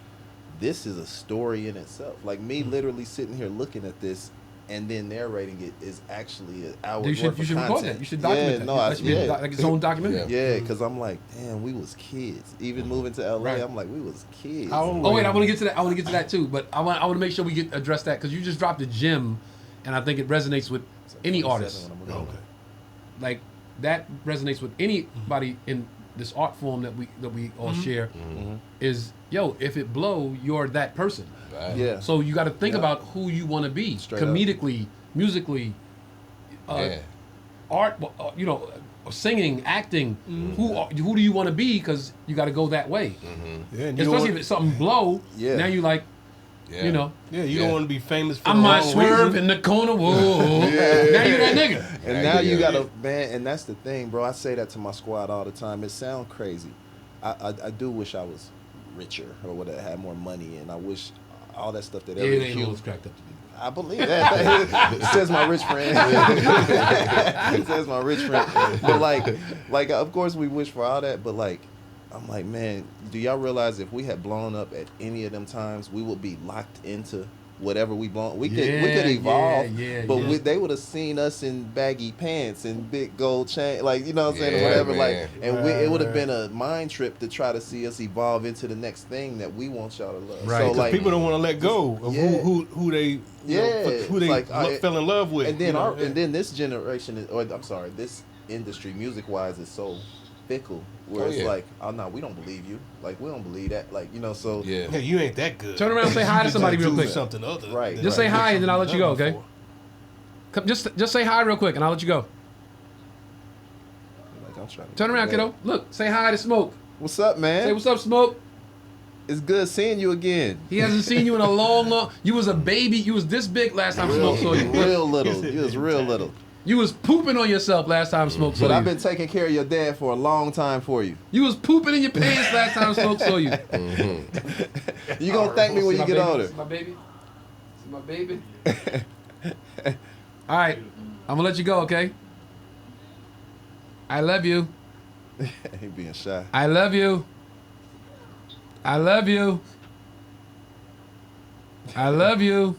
this is a story in itself. Like me literally sitting here looking at this and then narrating it is actually an hour worth of You should record content. that. You should document that. That should be like its own documentary. Yeah, because I'm like, damn, we was kids. Even moving to LA, Right. I'm like, we was kids. Oh wait, I want to get to that. I want to get to that too. But I want to make sure we address that because you just dropped a gem, and I think it resonates with any artist. Okay. Like that resonates with anybody in this art form that we all share. Is if it blow, you're that person. Right. Yeah. So you got to think about who you want to be, Straight up. comedically, musically, art, singing, acting. Who do you want to be? Because you got to go that way. Yeah, and you Especially don't if it's something blow. Yeah. Now you like, Yeah. you know. you don't want to be famous for I the might wrong swerve reason. in the corner. Whoa. Now you that nigga. And now you gotta, man, and that's the thing, bro. I say that to my squad all the time. It sounds crazy. I do wish I was richer or would have had more money, and I wish all that stuff that It Elliot ain't Hughes. always cracked up to be. I believe that. Says my rich friend. Says my rich friend. But like, of course we wish for all that. But like, I'm like, man, do y'all realize if we had blown up at any of them times, we would be locked into whatever we blown. We could evolve, but they would have seen us in baggy pants and big gold chain, like, you know what I'm saying, or whatever. Man. Like, and it would have been a mind trip to try to see us evolve into the next thing that we want y'all to love. Right. So 'Cause like, people don't want to let go of who they who they like, fell in love with. and then you know? and then this generation this industry music wise is so fickle where it's like, oh no, we don't believe you, like we don't believe that, like, you know, so Yeah, you ain't that good. Turn around and say hi to You somebody just real do quick. Something other. Right. Just say hi and then I'll let you go, okay? Come, just say hi real quick and I'll let you go. like, I'm trying to Turn around, kiddo. Look, say hi to Smoke. What's up, man? Say what's up, Smoke. It's good seeing you again. He hasn't seen you in a long. You was a baby. You was this big last time Smoke saw you. Real little. You was real little. You was pooping on yourself last time Smoke saw But you. I've been taking care of your dad for a long time for you. You was pooping in your pants last time Smoke saw you. You gonna thank me when you get older. See my baby? See my baby? All right. I'm going to let you go, okay? I love you. He being shy. I love you. I love you. I love you.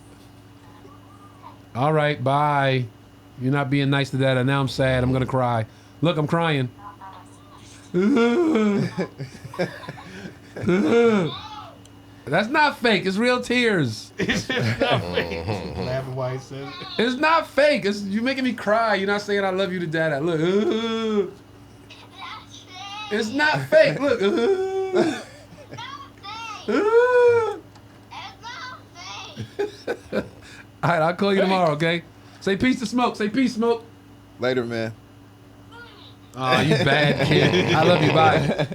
All right, bye. You're not being nice to Dad. Now I'm sad. I'm going to cry. Look, I'm crying. That's not fake. It's real tears. It's not fake. Laughing while he says it. It's not fake. You're making me cry. You're not saying I love you to Dad. Look. It's not fake. Look. All right, I'll call you tomorrow, okay? Say peace to Smoke. Say peace, Smoke. Later, man. Oh, you bad kid. I love you. Bye.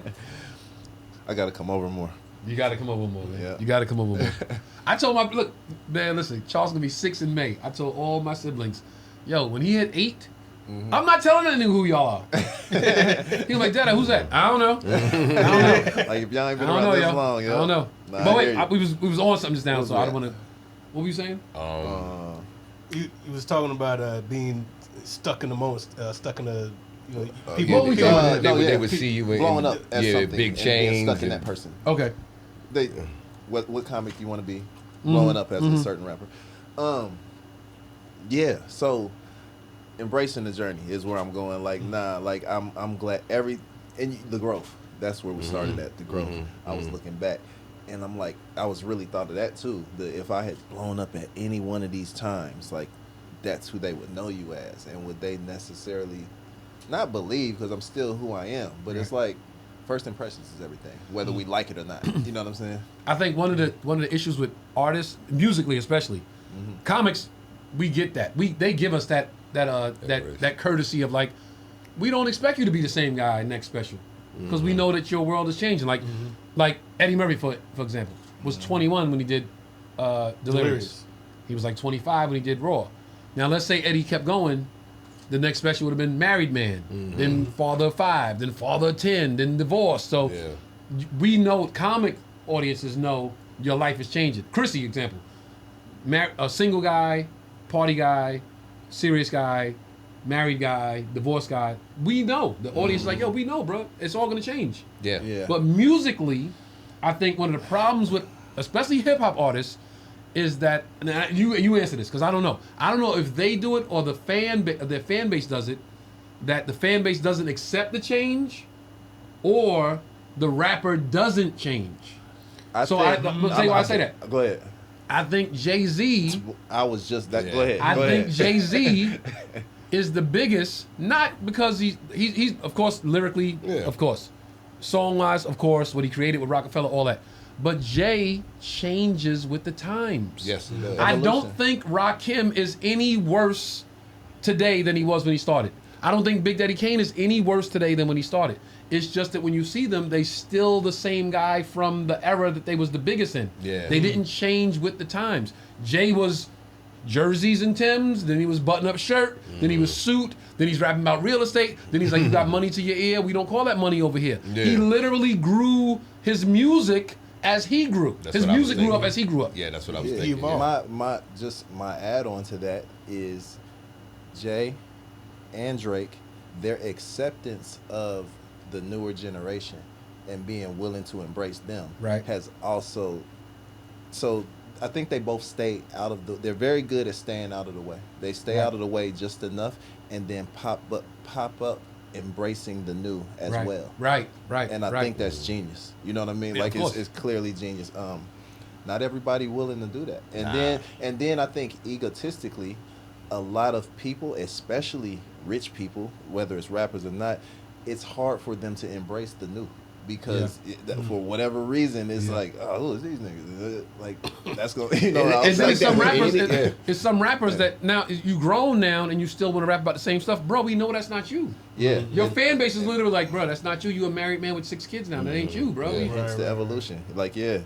I gotta come over more. You got to come over more, man. Yeah. You got to come over more. I told look, man, listen, Charles going to be 6 in May. I told all my siblings, yo, when he hit 8, I'm not telling any who y'all are. He was like, Dad, who's that? I don't know. Like if y'all ain't been I don't around know, this yo. long, yo. I don't know. Nah, But I wait, hear you. we was on something just now, What's so I don't that? want to. What were you saying? He was talking about being stuck in the moment, stuck in the What we talking about? They would see you blowing up at something big and being chains. stuck in that person. Okay. What comic you want to be blowing up as a certain rapper? Yeah. So embracing the journey is where I'm going. Like like I'm glad and the growth. That's where we started at the growth. I was looking back, and I'm like, I was really thought of that too. If I had blown up at any one of these times, like that's who they would know you as, and would they necessarily not believe, because I'm still who I am, but it's like first impressions is everything, whether we like it or not. You know what I'm saying? I think one of the issues with artists, musically especially, comics, we get that. They give us that courtesy of like, we don't expect you to be the same guy next special, because we know that your world is changing. Like Eddie Murphy, for example, was 21 when he did Delirious. He was like 25 when he did Raw. Now let's say Eddie kept going. The next special would have been Married Man, then Father of 5, then Father of 10, then Divorce. So we know, comic audiences know your life is changing. Chrissy, example. A single guy, party guy, serious guy, married guy, divorced guy. We know. The audience is like, yo, we know, bro. It's all going to change. Yeah. But musically, I think one of the problems with, especially hip-hop artists, is that, and you answer this because I don't know. I don't know if they do it or their fan base does it. That the fan base doesn't accept the change, or the rapper doesn't change. I'm gonna tell you why I say that. Go ahead. I think Jay-Z. I was just that. Yeah. Go ahead. I Go think ahead. Jay-Z is the biggest, not because he's of course lyrically, of course, song-wise, of course, what he created with Rockefeller, all that. But Jay changes with the times. Yes, it does. I don't think Rakim is any worse today than he was when he started. I don't think Big Daddy Kane is any worse today than when he started. It's just that when you see them, they still the same guy from the era that they was the biggest in. Yeah. They didn't change with the times. Jay was jerseys and Timbs, then he was button-up shirt, then he was suit, then he's rapping about real estate, then he's like, you got money to your ear, we don't call that money over here. Yeah. He literally grew his music as he grew. That's His what I was music grew up thinking. as he grew up. Yeah, that's what I was Yeah, thinking. my add-on to that is Jay and Drake, their acceptance of the newer generation and being willing to embrace them has also, so I think they both stay out of they're very good at staying out of the way. They stay out of the way just enough and then pop up embracing the new as well. Right. And I think that's genius. You know what I mean? Yeah, like of course. it's clearly genius. Not everybody willing to do that. And then I think egotistically, a lot of people, especially rich people, whether it's rappers or not, it's hard for them to embrace the new because for whatever reason, it's like, oh, who is these niggas? Like that's going, you know. And then it's some rappers. Yeah. It's some rappers that now you grown now and you still want to rap about the same stuff, bro. We know that's not you. Yeah. Your fan base is literally like, bro, that's not you. You a married man with 6 kids now. That ain't you, bro. It's the evolution. Like yeah.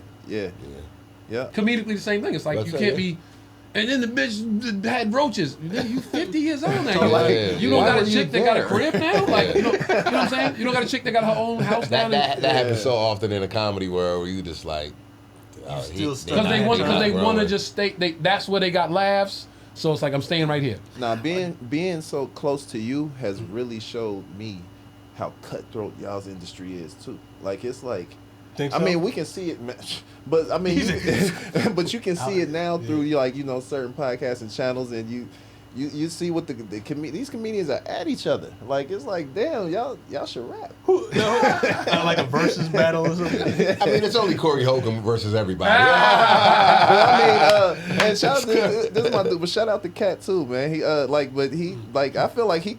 Comedically, the same thing. It's like That's you it, can't yeah. be. And then the bitch had roaches. You 50 years old now. Yeah, You don't why got a were you chick that got a there? crib now? Like, you know what I'm saying? You don't got a chick that got her own house down That in... happens so often in the comedy world where you just like, still stuck. Because they want to to just stay... That's where they got laughs. So it's like, I'm staying right here. Now, being so close to you has really showed me how cutthroat y'all's industry is too. Like it's like, Think I so? mean, we can see it, but I mean, but you can see it now through like certain podcasts and channels, and you see what these comedians are at each other. Like it's like, damn, y'all should rap. Like a versus battle or something. I mean, it's only Corey Holcomb versus everybody. But I mean, and shout out to, this is my dude, but shout out to Cat too, man. He I feel like he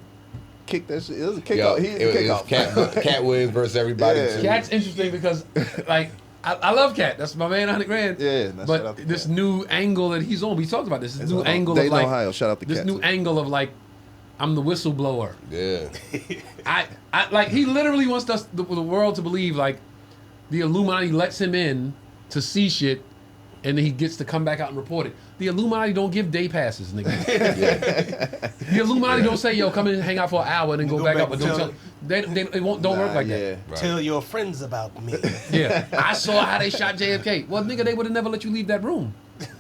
kicked that shit. It was a kick off. It was Cat wins versus everybody. Yeah. Too. Cat's interesting because, like, I love Cat. That's my man, 100 grand. Yeah, shout out but to this Cat. new angle that he's on, we talked about this. This new angle Dayton, of like Ohio. Shout out to this Cat new too. angle of like, I'm the whistleblower. Yeah. I like he literally wants us the world to believe like the Illuminati lets him in to see shit, and then he gets to come back out and report it. The Illuminati don't give day passes, nigga. The Illuminati don't say, "Yo, come in and hang out for an hour and then go back up." But don't tell. They won't don't work like that. Right. Tell your friends about me. Yeah, I saw how they shot JFK. Well, nigga, they would have never let you leave that room.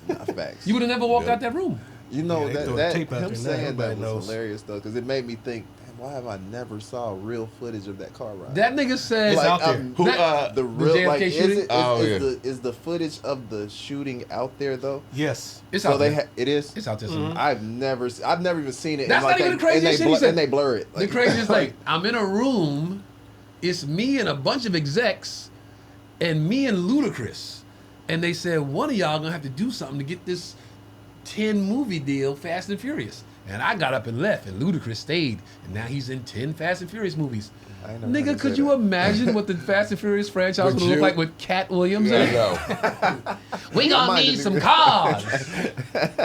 Nah, facts. You would have never walked out that room. You know, Yeah, they throw a that tape out him there now, saying that everybody was knows. hilarious though, because it made me think, man, why have I never saw real footage of that car ride? That nigga said, It's out there. the real JFK like shooting? is the footage of the shooting out there though? Yes. it's So out they there. it is. It's out there. Mm-hmm. somewhere. I've never even seen it. That's and not even the craziest shit he said. And they blur it. The craziest thing, I'm in a room, it's me and a bunch of execs, and me and Ludacris, and they said one of y'all gonna have to do something to get this 10 movie deal, Fast and Furious. And I got up and left, and Ludacris stayed, and now he's in 10 Fast and Furious movies. I ain't never heard Nigga, him could say you that. imagine what the Fast and Furious franchise Would would look you? like with Cat Williams Yeah, in it? I know. We gonna might need just- some cars.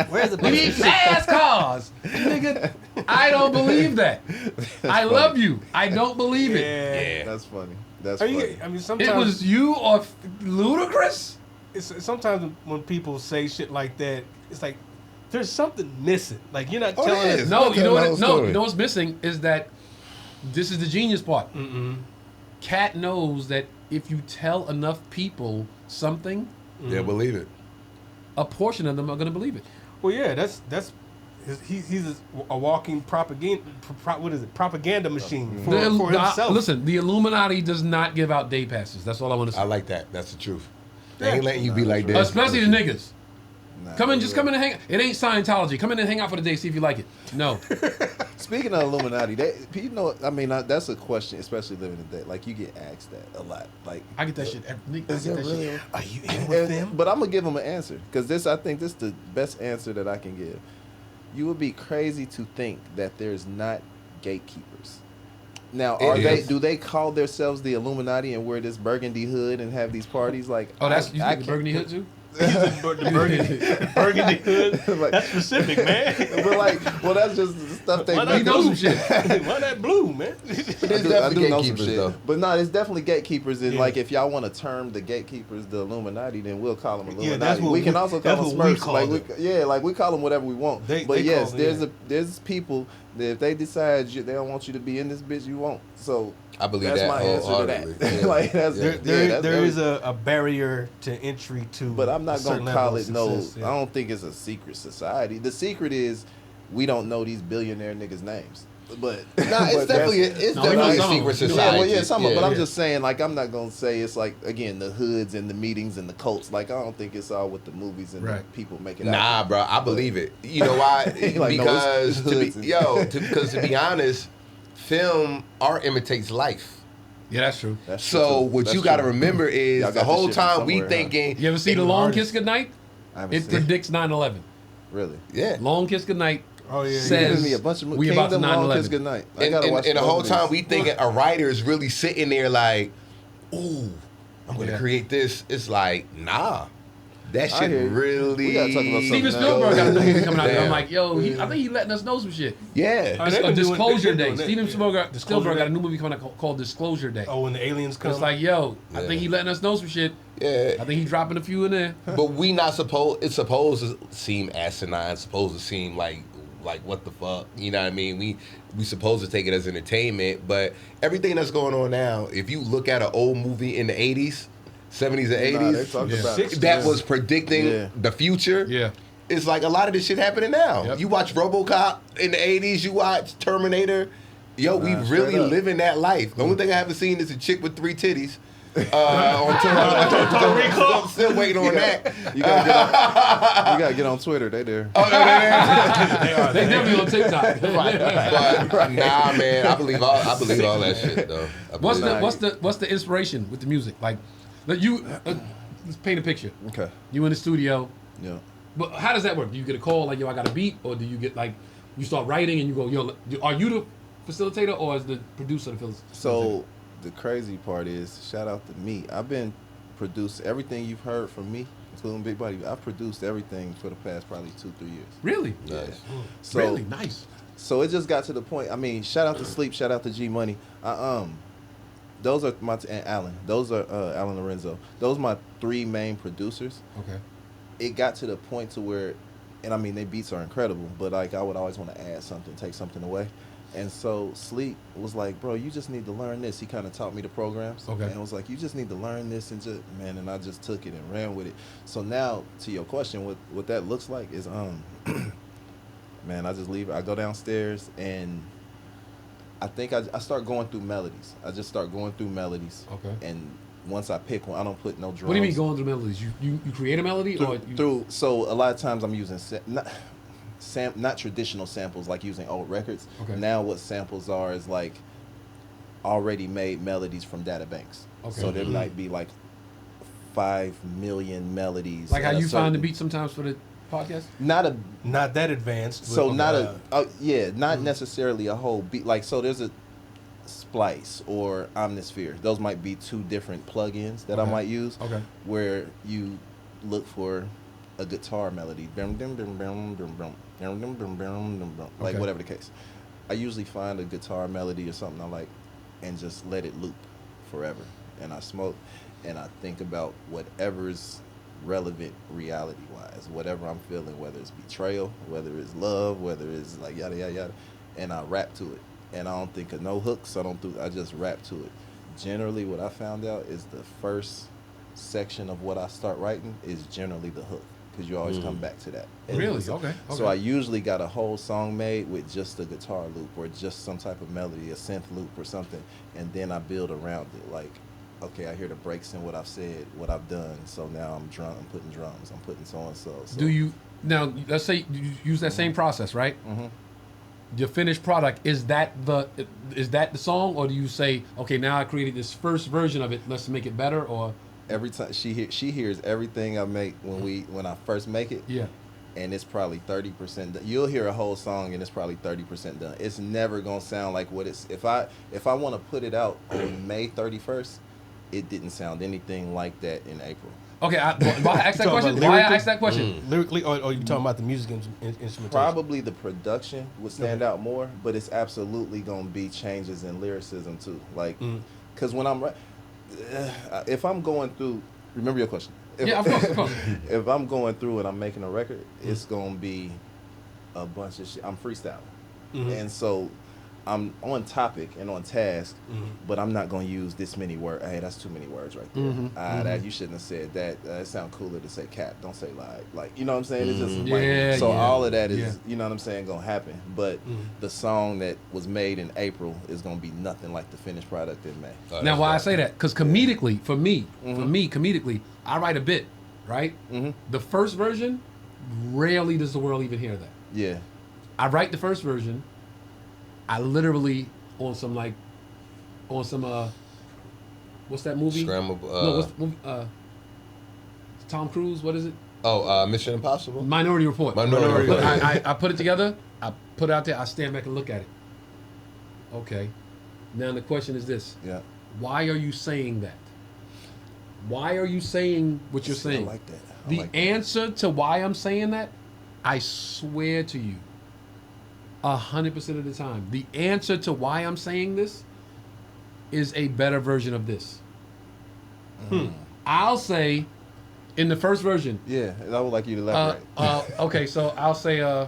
Where's the We need fast cars. Nigga, I don't believe that. I love you. I don't believe it. Yeah. That's funny. That's Are funny. you, I mean, sometimes It was you or Ludacris? sometimes when people say shit like that, it's like there's something missing. Like you're not Oh, telling there us. is. No, Not you know telling what? the whole No, story. you know what's missing is that this is the genius part. Cat knows that if you tell enough people something, Yeah, believe it. a portion of them are going to believe it. Well, yeah, that's he's a walking propaganda. What is it? Propaganda machine for himself. Listen, the Illuminati does not give out day passes. That's all I want to say. I like that. That's the truth. They ain't letting you be like this. Especially the niggas. Nah, Come in, for just real. come in and hang. It ain't Scientology. Come in and hang out for the day, see if you like it. No. Speaking of Illuminati, I mean, that's a question, especially living today. Like you get asked that a lot. Like, I get that shit. I get is that that shit. really? Are you in with them? But I'm gonna give them an answer because I think this is the best answer that I can give. You would be crazy to think that there's not gatekeepers. Now, do they call themselves the Illuminati and wear this burgundy hood and have these parties? Like, Oh, that's you I think the Burgundy Hood too? the burgundy hood. Like- That's specific, man. But like, well, that's just the stuff they Why He make. knows blue? some shit. Why that blue, man? There's I definitely do know some gatekeepers, shit. though. But no, it's definitely gatekeepers. And Yeah. like, if y'all want to term the gatekeepers the Illuminati, then we'll call them Illuminati. that's what we can we- also that's call them what we Smurfs. call Like, them. like we call them whatever we want. They But call yes, them, there's people that if they decide they don't want you to be in this bitch, you won't. So I believe that's that my answer to wholeheartedly. that. Yeah. Like that's Yeah. that's There very- is a barrier to entry to. But I'm a not certain gonna level call of it no. success, yeah. I don't think it's a secret society. The secret is we don't know these billionaire niggas' names. But Nah, it's but definitely that's- No, we know definitely a some. secret Yeah, society. Yeah, well, yeah, some of it. But I'm Yeah. just saying, like, I'm not gonna say it's like again the hoods and the meetings and the cults. Like, I don't think it's all what the movies and the Right. people make it. Nah, out. bro, I believe it. You know why? Like, no, Because it's hoods and- because to be honest, film art imitates life. Yeah, that's true. That's true, So too. what That's you got to true. remember is Y'all got the this whole shit from time we somewhere, huh? thinking, You ever see The Long Kiss Goodnight? I haven't It seen predicts 9/11. Really. yeah. Long Kiss Goodnight Oh yeah. You says giving me a bunch of we about to Kingdom, Long Kiss 9/11. Goodnight. I And, gotta and, watch and the both whole of time these. we thinking a writer is really sitting there like, ooh, I'm gonna Yeah. create this. It's like, nah. That I shit hear you. really. We gotta talk about something Steven else. Spielberg got a new movie coming out. Damn. I'm like, yo, I think he letting us know some shit. Yeah. they've been doing- Disclosure they've been Day. doing that, Steven yeah. Spielberg Disclosure got a Day. new movie coming out called Disclosure Day. Oh, when the aliens come. It's like, yo, I Yeah. think he letting us know some shit. Yeah. I think he dropping a few in there. But we not supposed. It's supposed to seem asinine. Supposed to seem like what the fuck. You know what I mean? We supposed to take it as entertainment. But everything that's going on now, if you look at an old movie in the 80s, 70s and 80s, Nah, they talked about it. that was predicting Yeah. the future. Yeah. It's like a lot of this shit happening now. Yep. You watch RoboCop in the 80s, you watch Terminator. Yo, we Nah, really straight up. living that life. The only thing I haven't seen is a chick with 3 titties. I'm still waiting on that. You gotta get on Twitter. They there. They definitely on TikTok. But nah, man, I believe all that shit though. I believe What's the inspiration with the music? Like, you let's paint a picture. Okay. You in the studio, Yeah. but how does that work? Do you get a call like, yo, I got a beat, or do you get like, you start writing and you go, yo, are you the facilitator or is the producer the facilitator? So the crazy part is, shout out to me. I've been produced everything you've heard from me, including Big Buddy. I've produced everything for the past probably 2-3 years. Really? Nice. So, Really nice. So it just got to the point. I mean, shout out to Sleep, shout out to G Money. Those are my and Alan. Those are Alan Lorenzo. Those are my 3 main producers. Okay. It got to the point to where, and I mean, their beats are incredible, but like I would always want to add something, take something away. And so Sleep was like, bro, you just need to learn this. He kind of taught me the programs. Okay. And it was like, you just need to learn this and just, man, and I just took it and ran with it. So now, to your question, what that looks like is, man, I just leave it. I go downstairs and I think I start going through melodies. I just start going through melodies. Okay. And once I pick one, I don't put no drums. What do you mean going through melodies? You create a melody or you, Through, so a lot of times I'm using not traditional samples like using old records. Okay. Now what samples are is like already made melodies from data banks. Okay. So there might be like 5 million melodies. like how at a you find the certain- beat sometimes for the podcast? Not Not that advanced. so but, not not necessarily a whole beat. Like, so there's a Splice or Omnisphere. Those might be 2 different plugins that I Okay. might use. Okay. Where you look for a guitar melody, like Okay. whatever the case. I usually find a guitar melody or something I like and just let it loop forever. And I smoke and I think about whatever's relevant reality-wise, whatever I'm feeling, whether it's betrayal, whether it's love, whether it's like yada, yada, yada. And I rap to it. And I don't think of no hooks. I just rap to it. Generally, what I found out is the first section of what I start writing is generally the hook, because you always come back to that. Really? Okay. So I usually got a whole song made with just a guitar loop or just some type of melody, a synth loop or something, and then I build around it. Like, okay, I hear the breaks in what I've said, what I've done, so now I'm putting drums, I'm putting so and so. Do you now? Let's say you use that same process, right? Mm-hmm. Your finished product, is that the song, or do you say, okay, now I created this first version of it, let's make it better? Or Every time she hears everything I make when I first make it. yeah, And it's probably 30% done. You'll hear a whole song and it's probably 30% done. It's never gonna sound like what it's. If I want to put it out on May 31st, it didn't sound anything like that in April. okay. Why I asked that talking question? about Why I lyrically? asked that question? Lyrically, or you talking about the music instrumentation? Probably the production would stand out more, but it's absolutely gonna be changes in lyricism too. Like, because when I'm if I'm going through, remember your question. Yeah, of course. If I'm going through and I'm making a record, it's gonna be a bunch of shit. I'm freestyling, and so I'm on topic and on task, but I'm not gonna use this many words. Hey, that's too many words right there. That you shouldn't have said that. It sounds cooler to say cap. Don't say lie. Like, you know what I'm saying? It's just Yeah, like, so yeah. all of that is, Yeah. you know what I'm saying, gonna happen. But the song that was made in April is gonna be nothing like the finished product in May. Now, why I say that? Because comedically, for me, comedically, I write a bit, right? The first version, rarely does the world even hear that. Yeah. I write the first version. I literally on some what's that movie? Scramble. No, what's the movie? Tom Cruise. What is it? Mission Impossible. Minority Report. Minority Look, Report. I put it together. I put it out there. I stand back and look at it. Okay. Now the question is this: Yeah. why are you saying that? Why are you saying what you're saying? I like that. I The like that. answer to why I'm saying that, I swear to you, 100% of the time, the answer to why I'm saying this is a better version of this. I'll say, in the first version. Yeah, I would like you to elaborate. Okay, so I'll say, I'm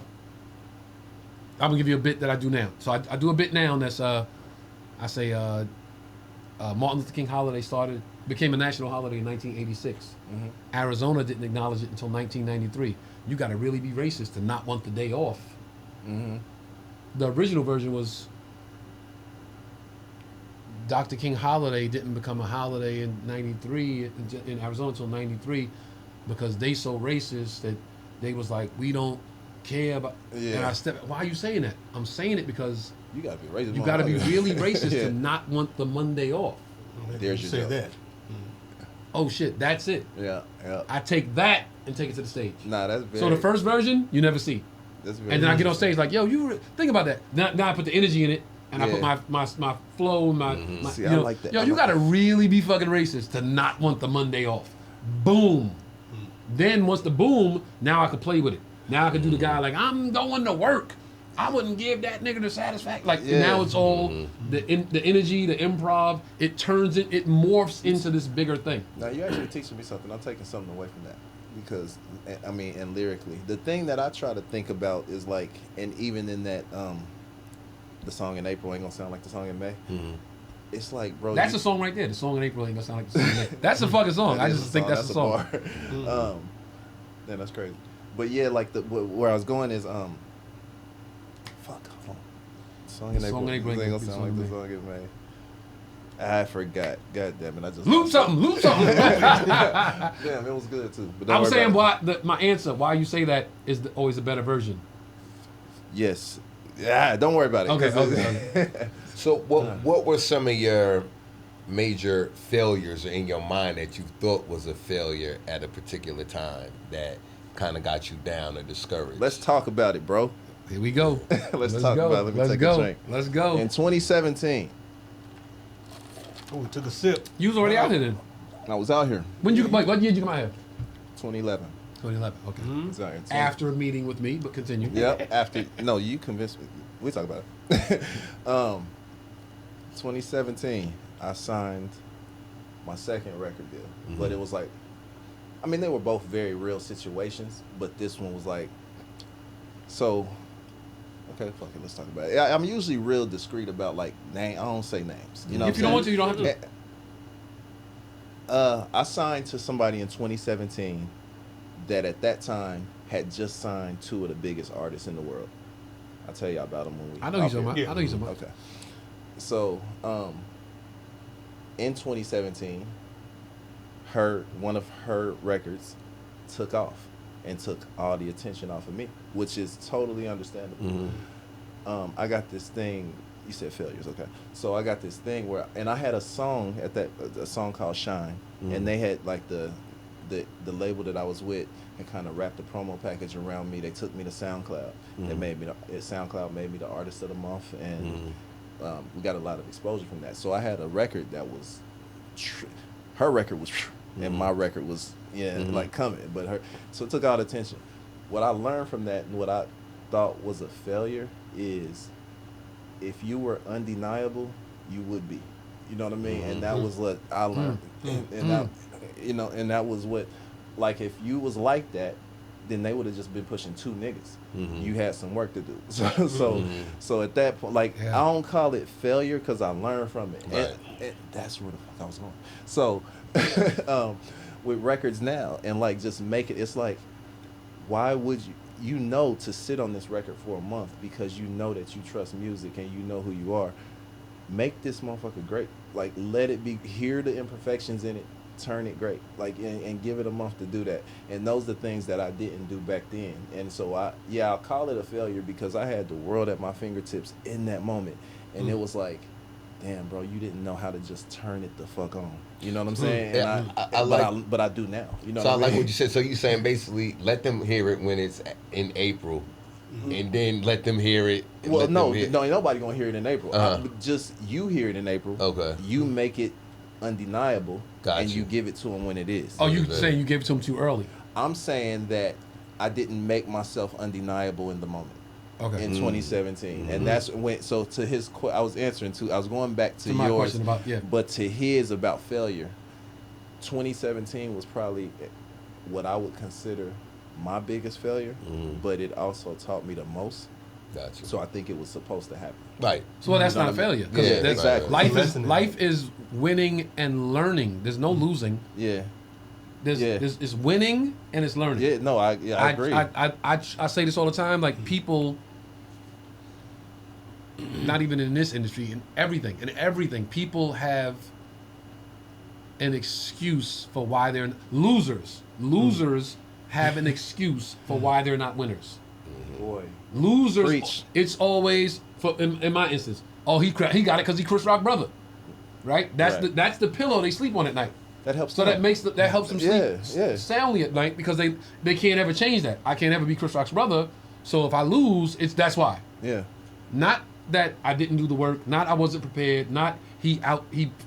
gonna give you a bit that I do now. So I do a bit now that's, I say, Martin Luther King holiday became a national holiday in 1986. Arizona didn't acknowledge it until 1993. You got to really be racist to not want the day off. The original version was Dr. King holiday didn't become a holiday in 93 in Arizona until 93 because they so racist that they was like, we don't care about. Yeah. And why are you saying that? I'm saying it because You gotta be racist. you got to be really racist Yeah. to not want the Monday off. There's you your say joke. that. Oh shit, that's it. Yeah, yeah. I take that and take it to the stage. Nah, that's very. So the first version you never see, That's very and then I get on interesting. stage like, yo, you think about that. Now I put the energy in it, and I put Yeah. my flow, my See, you I know, like that. Yo, I you like got to really be fucking racist to not want the Monday off. Boom. Then once the boom, now I can play with it. Now I can do the guy like, I'm going to work. I wouldn't give that nigga the satisfaction. Like Yeah. now it's all the energy, the improv. It turns it morphs into this bigger thing. Now you're actually teaching me something. I'm taking something away from that because I mean, and lyrically, the thing that I try to think about is like, and even in that, the song in April ain't gonna sound like the song in May. It's like, bro, That's a song right there. The song in April ain't gonna sound like the song in May. That's a fucking song. I just think that's a song. bar. Man, that's crazy. But yeah, like where I was going is fuck. Hold on. Song in The April. song in April Ain't ain't gonna gonna sound be like the song in May. I forgot. God damn it! I just Loop something. Damn, it was good too. But don't I'm worry saying about it. my answer, why you say that is always a better version. Yes. Yeah. Don't worry about it. Okay, 'cause okay. So what were some of your major failures in your mind that you thought was a failure at a particular time that kind of got you down or discouraged? Let's talk about it, bro. Here we go. Let's talk about it. Let me Let's take go. a drink. Let's go. In 2017, Oh, we took a sip. You was already out here then. I was out here. What year did you come out here? 2011. 2011. Okay. I was out here. After a meeting with me, but continue. Yep. After no, you convinced me. We talk about it. 2017, I signed my second record deal, but it was like, I mean, they were both very real situations, but this one was like, so. Okay, fuck it. Let's talk about it. I'm usually real discreet about like name. I don't say names. You know. If you don't want to, you don't have to. I signed to somebody in 2017 that at that time had just signed two of the biggest artists in the world. I'll tell you about them when we. I know you're talking about. Yeah. I know you're talking about. Okay. So, in 2017, one of her records took off and took all the attention off of me, which is totally understandable. I got this thing. You said failures, okay? So I got this thing where, and I had a song a song called Shine, and they had like the label that I was with and kind of wrapped the promo package around me. They took me to SoundCloud. They made me SoundCloud made me the artist of the month, and we got a lot of exposure from that. So I had a record that was, her record was, and my record was like coming, but so it took all the attention. What I learned from that and what I thought was a failure is, if you were undeniable, you would be. You know what I mean? And that was what I learned. And that, you know, and that was what, like, if you was like that, then they would have just been pushing two niggas. You had some work to do. So at that point, like, I don't call it failure because I learned from it. Right. And that's where the fuck I was going. So with records now, and like just make it, it's like, why would you know to sit on this record for a month because you know that you trust music and you know who you are. Make this motherfucker great. Like, let it be, hear the imperfections in it, turn it great. Like, and give it a month to do that. And those are the things that I didn't do back then. And so I'll call it a failure because I had the world at my fingertips in that moment. And it was like, damn, bro, you didn't know how to just turn it the fuck on. You know what I'm saying? Yeah, And but I do now. You know So I what I like mean? what you said. So you saying basically let them hear it when it's in April, and then let them hear it. and Well, let no, them hear- ain't nobody gonna hear it in April. Uh-huh. Just you hear it in April. Okay. You make it undeniable, Got and you. you give it to them when it is. Oh, you Yeah. saying you gave it to him too early? I'm saying that I didn't make myself undeniable in the moment. Okay. In 2017, and that's when. So to his, I was answering to. I was going back to To my yours, question about but to his about failure. 2017 was probably what I would consider my biggest failure, but it also taught me the most. Gotcha. So I think it was supposed to happen. Right. So that's You know not a what I mean? failure. 'Cause Yeah, there's- exactly. Life is winning and learning. There's no losing. Yeah, There's Yeah. it's winning and it's learning. yeah. No, I agree. I say this all the time. Like people, not even in this industry, in everything, people have an excuse for why they're losers. Losers have an excuse for why they're not winners. Boy, Losers, Preach. it's always for in my instance. Oh, he got it because he Chris Rock brother, right? Right. That's the pillow they sleep on at night. that helps. So them. that helps them sleep Yeah. soundly at night because they can't ever change that. I can't ever be Chris Rock's brother. So if I lose, that's why. Yeah, Not that I didn't do the work. Not I wasn't prepared. Not he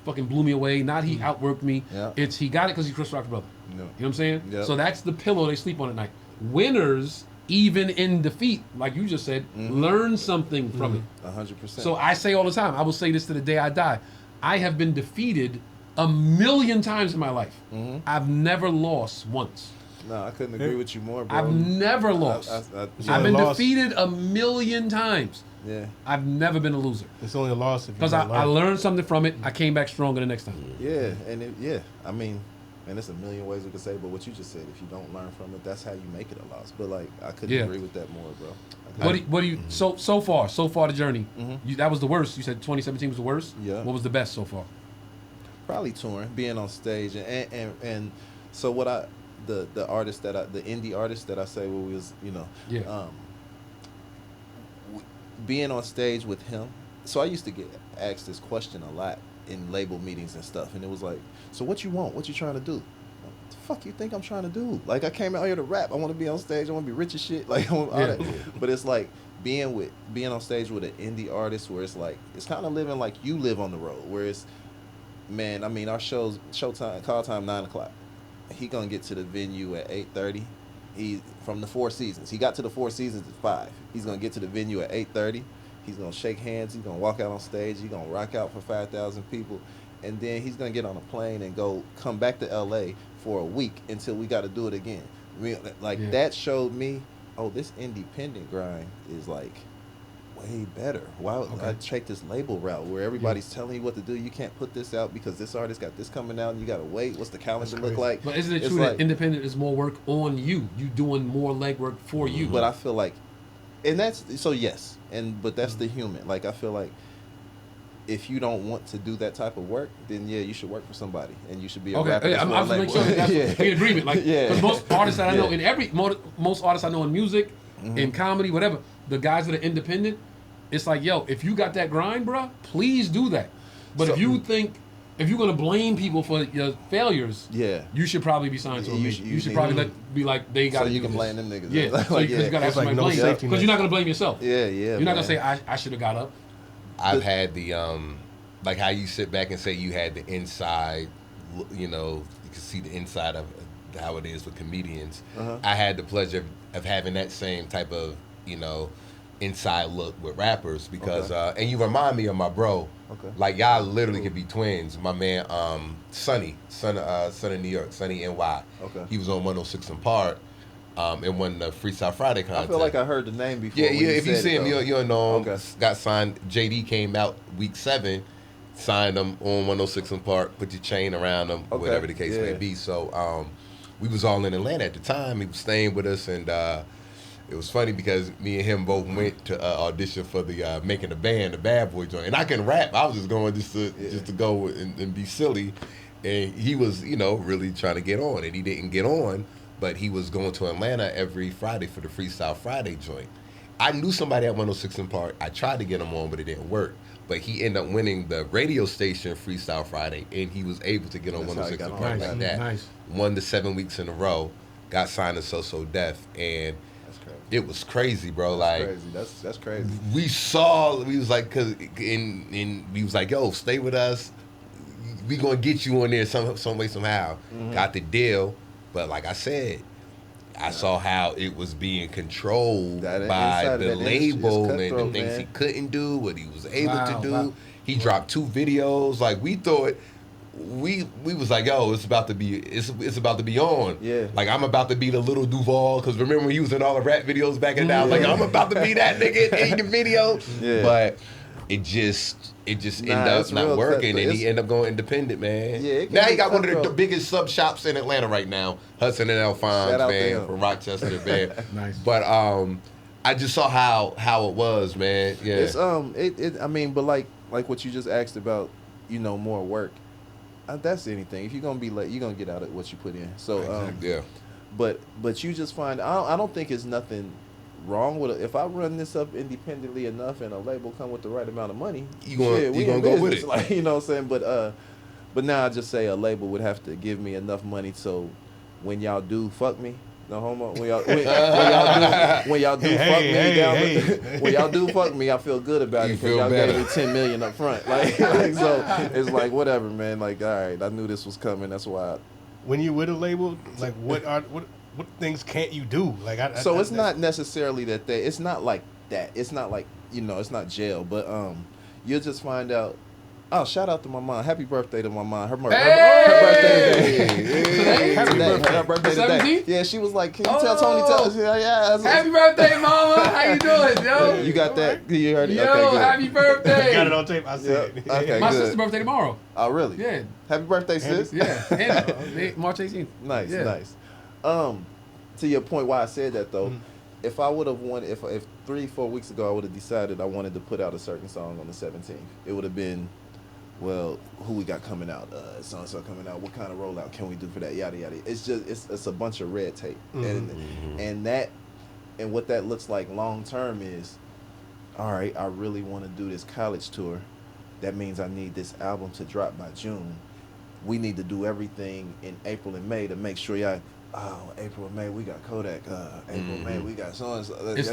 fucking blew me away. Not he outworked me. Yeah. It's he got it because he's Chris Rock's brother. No. You know what I'm saying? Yep. So that's the pillow they sleep on at night. Winners, even in defeat, like you just said, learn something from it. 100%. So I say all the time, I will say this to the day I die. I have been defeated 1,000,000 times in my life. I've never lost once. no, I couldn't agree with you more, bro. I've never lost. It's I've only been a loss. defeated 1,000,000 times. Yeah, I've never been a loser. It's only a loss if you Because don't I learn. learned something from it. I came back stronger the next time. yeah, and I mean, and there's a million ways we could say, but what you just said, if you don't learn from it, that's how you make it a loss. But like, I couldn't Yeah. agree with that more, bro. What do you so far the journey? That was the worst. You said 2017 was the worst. Yeah. What was the best so far? Probably touring, being on stage, and so what the artist the indie artist that I say we was, Yeah. Being on stage with him. So I used to get asked this question a lot in label meetings and stuff, and it was like, so what you want? What you trying to do? What the fuck you think I'm trying to do? Like, I came out here to rap. I want to be on stage. I want to be rich as shit. Like, I want all that. But it's like being on stage with an indie artist where it's like, it's kind of living like you live on the road, where it's, man, I mean, our showtime, call time 9:00. He gonna get to the venue at 8:30. He from the Four Seasons. He got to the Four Seasons at 5. He's gonna get to the venue at 8:30. He's gonna shake hands. He's gonna walk out on stage. He's gonna rock out for 5,000 people, and then he's gonna get on a plane and come back to LA for a week until we got to do it again. I mean, like that showed me, oh, this independent grind is like way better. Why would I take this label route where everybody's telling you what to do? You can't put this out because this artist got this coming out and you gotta wait. What's the calendar look like? But isn't it It's true like, that independent is more work on you? You doing more legwork for you. But I feel like, and that's so yes, but that's the human. Like, I feel like if you don't want to do that type of work, then yeah, you should work for somebody and you should be a rapper. I'm that's just for a make sure label. that's in agreement. Like, Yeah. because most artists that I know Yeah. most artists I know in music, in comedy, whatever, the guys that are independent, it's like, yo, if you got that grind, bro, please do that. But if you think, if you're gonna blame people for your failures, Yeah. you should probably be signed to a You major. should- You should you probably need- be like, they got So to you do can this. blame them niggas. Yeah, Like, so you gotta have It's like somebody no blame, safety because net. you're not gonna blame yourself. Yeah, You're not gonna man. say I should have got up. I've had the like how you sit back and say you had the inside, you can see the inside of how it is with comedians. I had the pleasure of having that same type of inside look with rappers because and you remind me of my bro. Okay. Like y'all literally could be twins. My man Sonny, son of New York, Sonny NY. Okay. He was on 106 and Park and won the Freestyle Friday contest. I feel like I heard the name before. Yeah, when if you said see it, him, though. you'll know him. Okay. Got signed. JD came out week 7, signed him on 106 and Park, put your chain around him, Okay, whatever the case may yeah. be. So we was all in Atlanta at the time. He was staying with us, and it was funny because me and him both went to audition for the Making the Band, the Bad Boy joint. And I can rap. I was just going just to go and be silly. And he was, really trying to get on, and he didn't get on. But he was going to Atlanta every Friday for the Freestyle Friday joint. I knew somebody at 106 and Park. I tried to get him on, but it didn't work. But he ended up winning the radio station Freestyle Friday, and he was able to get on That's how he 106 and got Park on. like that. Nice. Won the 7 weeks in a row, got signed to So Def, and That's crazy. it was crazy, bro. That's Like crazy. That's crazy. we was like, we was like, yo, stay with us. we gonna get you on there some way somehow. Got the deal, but like I said, I saw how it was being controlled by the label and the things he couldn't do, what he was able to do. Wow. He dropped 2 videos. Like we thought, we was like, yo, it's about to be on. Yeah. Like I'm about to be the little Duval, because remember when he was in all the rap videos back in the day? I was like, I'm about to be that nigga in the video. Yeah. But it just ended up not working, and he ended up going independent, man. Yeah, now he got one of the biggest sub shops in Atlanta right now, Hudson and Alphonse, man, from Rochester, man. Nice. But I just saw how it was, man. Yeah. It's I mean, but like what you just asked about, more work. That's anything. If you're gonna be late, you're gonna get out of what you put in. So yeah. But you just find I don't think it's nothing wrong with it. If I run this up independently enough and a label come with the right amount of money, you gonna go with it. Like, you know what I'm saying? But now I just say a label would have to give me enough money so when y'all do fuck me, no homo, when y'all do fuck me, when y'all do fuck me, I feel good about it because y'all gave me $10 million up front. Like so it's like whatever, man. Like, all right, I knew this was coming. That's why. When you with a label, like what things can't you do? Like it's not necessarily that it's not like that. It's not like it's not jail, but you'll just find out. Oh, shout out to my mom! Happy birthday to my mom. Her birthday today. Her birthday today. Yeah, she was like, "Can you tell Tony? Yeah. Happy birthday, mama! How you doing, yo? You got that? You heard it? Yo, okay, good. happy birthday! Got it on tape. I see it. Okay, My good. sister's birthday tomorrow. Oh, really? Yeah. Happy birthday, sis. Yeah. And March 18th. Nice, Yeah. nice. To your point, why I said that though, if I would have wanted, if 3-4 weeks ago I would have decided I wanted to put out a certain song on the 17th, it would have been, well, who we got coming out? So and so coming out. What kind of rollout can we do for that? Yada yada. It's just it's a bunch of red tape, and what that looks like long term is, all right, I really want to do this college tour. That means I need this album to drop by June. We need to do everything in April and May to make sure April and May we got Kodak. April May we got so and so. It's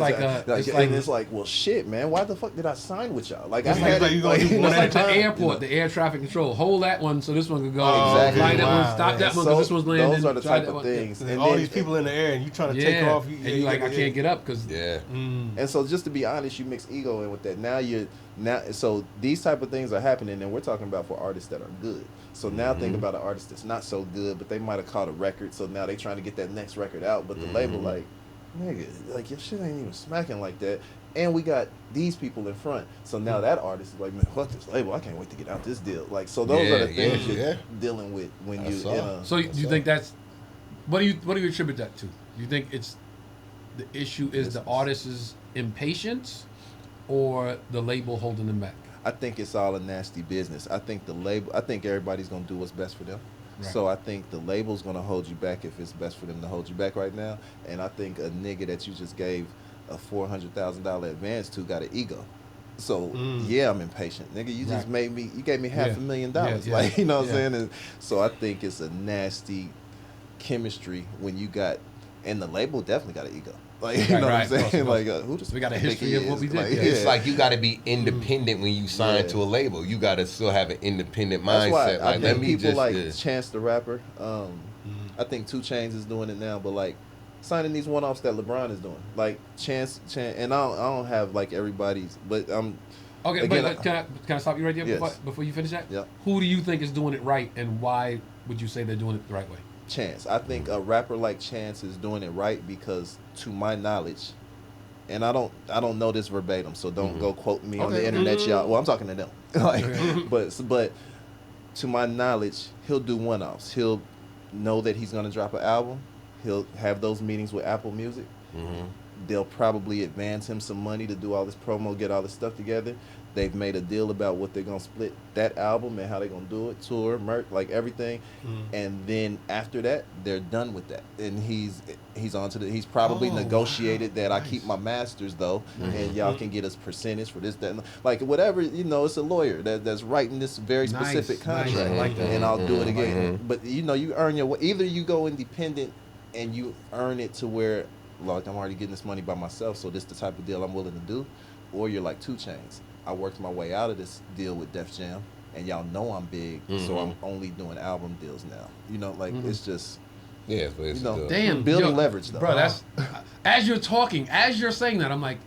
like, well, shit, man. Why the fuck did I sign with y'all? Like, It's like you gonna do one It's at a like the time. airport, the air traffic control. Hold that one so this one could go. Exactly. Fly that one, Wow. stop that one So because this one's landing. those are the Try type that of one. things. And And all then- these people in the air, and you trying to Yeah. take off. And you like, I can't get up because Yeah. And so, just to be honest, you mix ego in with that. So these type of things are happening, and we're talking about for artists that are good. So now think about an artist that's not so good, but they might have caught a record. So now they trying to get that next record out, but the label like, nigga, like your shit ain't even smacking like that. And we got these people in front. So now that artist is like, man, fuck this label. I can't wait to get out this deal. Like, so those are the things you're dealing with when you. So do you think that's what do you attribute that to? Do you think it's the issue is the artist's impatience or the label holding them back? I think it's all a nasty business. I think I think everybody's gonna do what's best for them. Right. So I think the label's gonna hold you back if it's best for them to hold you back right now. And I think a nigga that you just gave a $400,000 advance to got an ego. So yeah, I'm impatient, nigga. You just made me. You gave me $500,000. Like, you know what I'm saying? And so I think it's a nasty chemistry when you got, and the label definitely got an ego. Like, you know what I'm saying? Like, who just we got a think history he of what is? we did. Like, It's like you got to be independent when you sign to a label. You got to still have an independent That's why mindset. I Like, let think me people just like Chance the Rapper. I think 2 Chainz is doing it now, but like signing these one-offs that LeBron is doing, like Chance, and I don't have like everybody's, but Okay, again, but can I stop you right there Yes. before you finish that? Yep. Who do you think is doing it right, and why would you say they're doing it the right way? Chance. I think a rapper like Chance is doing it right because, to my knowledge, and I don't know this verbatim, so don't go quote me on the internet, y'all. Well, I'm talking to them. Like, but to my knowledge, he'll do one-offs. He'll know that he's gonna drop an album. He'll have those meetings with Apple Music. They'll probably advance him some money to do all this promo, get all this stuff together. They've made a deal about what they're gonna split that album and how they're gonna do it, tour, merch, like everything. And then after that, they're done with that. And he's on to he's probably negotiated that I keep my masters though, and y'all can get us percentage for this, that, and like whatever. It's a lawyer that's writing this very specific contract, I like that. and I'll do it again. But you earn your either you go independent and you earn it to where, like, I'm already getting this money by myself, so this is the type of deal I'm willing to do, or you're like 2 Chainz. I worked my way out of this deal with Def Jam, and y'all know I'm big, so I'm only doing album deals now. You know, like it's just Yeah, but it's you know, still- Damn, building leverage though. bro. That's as you're talking, as you're saying that, I'm like,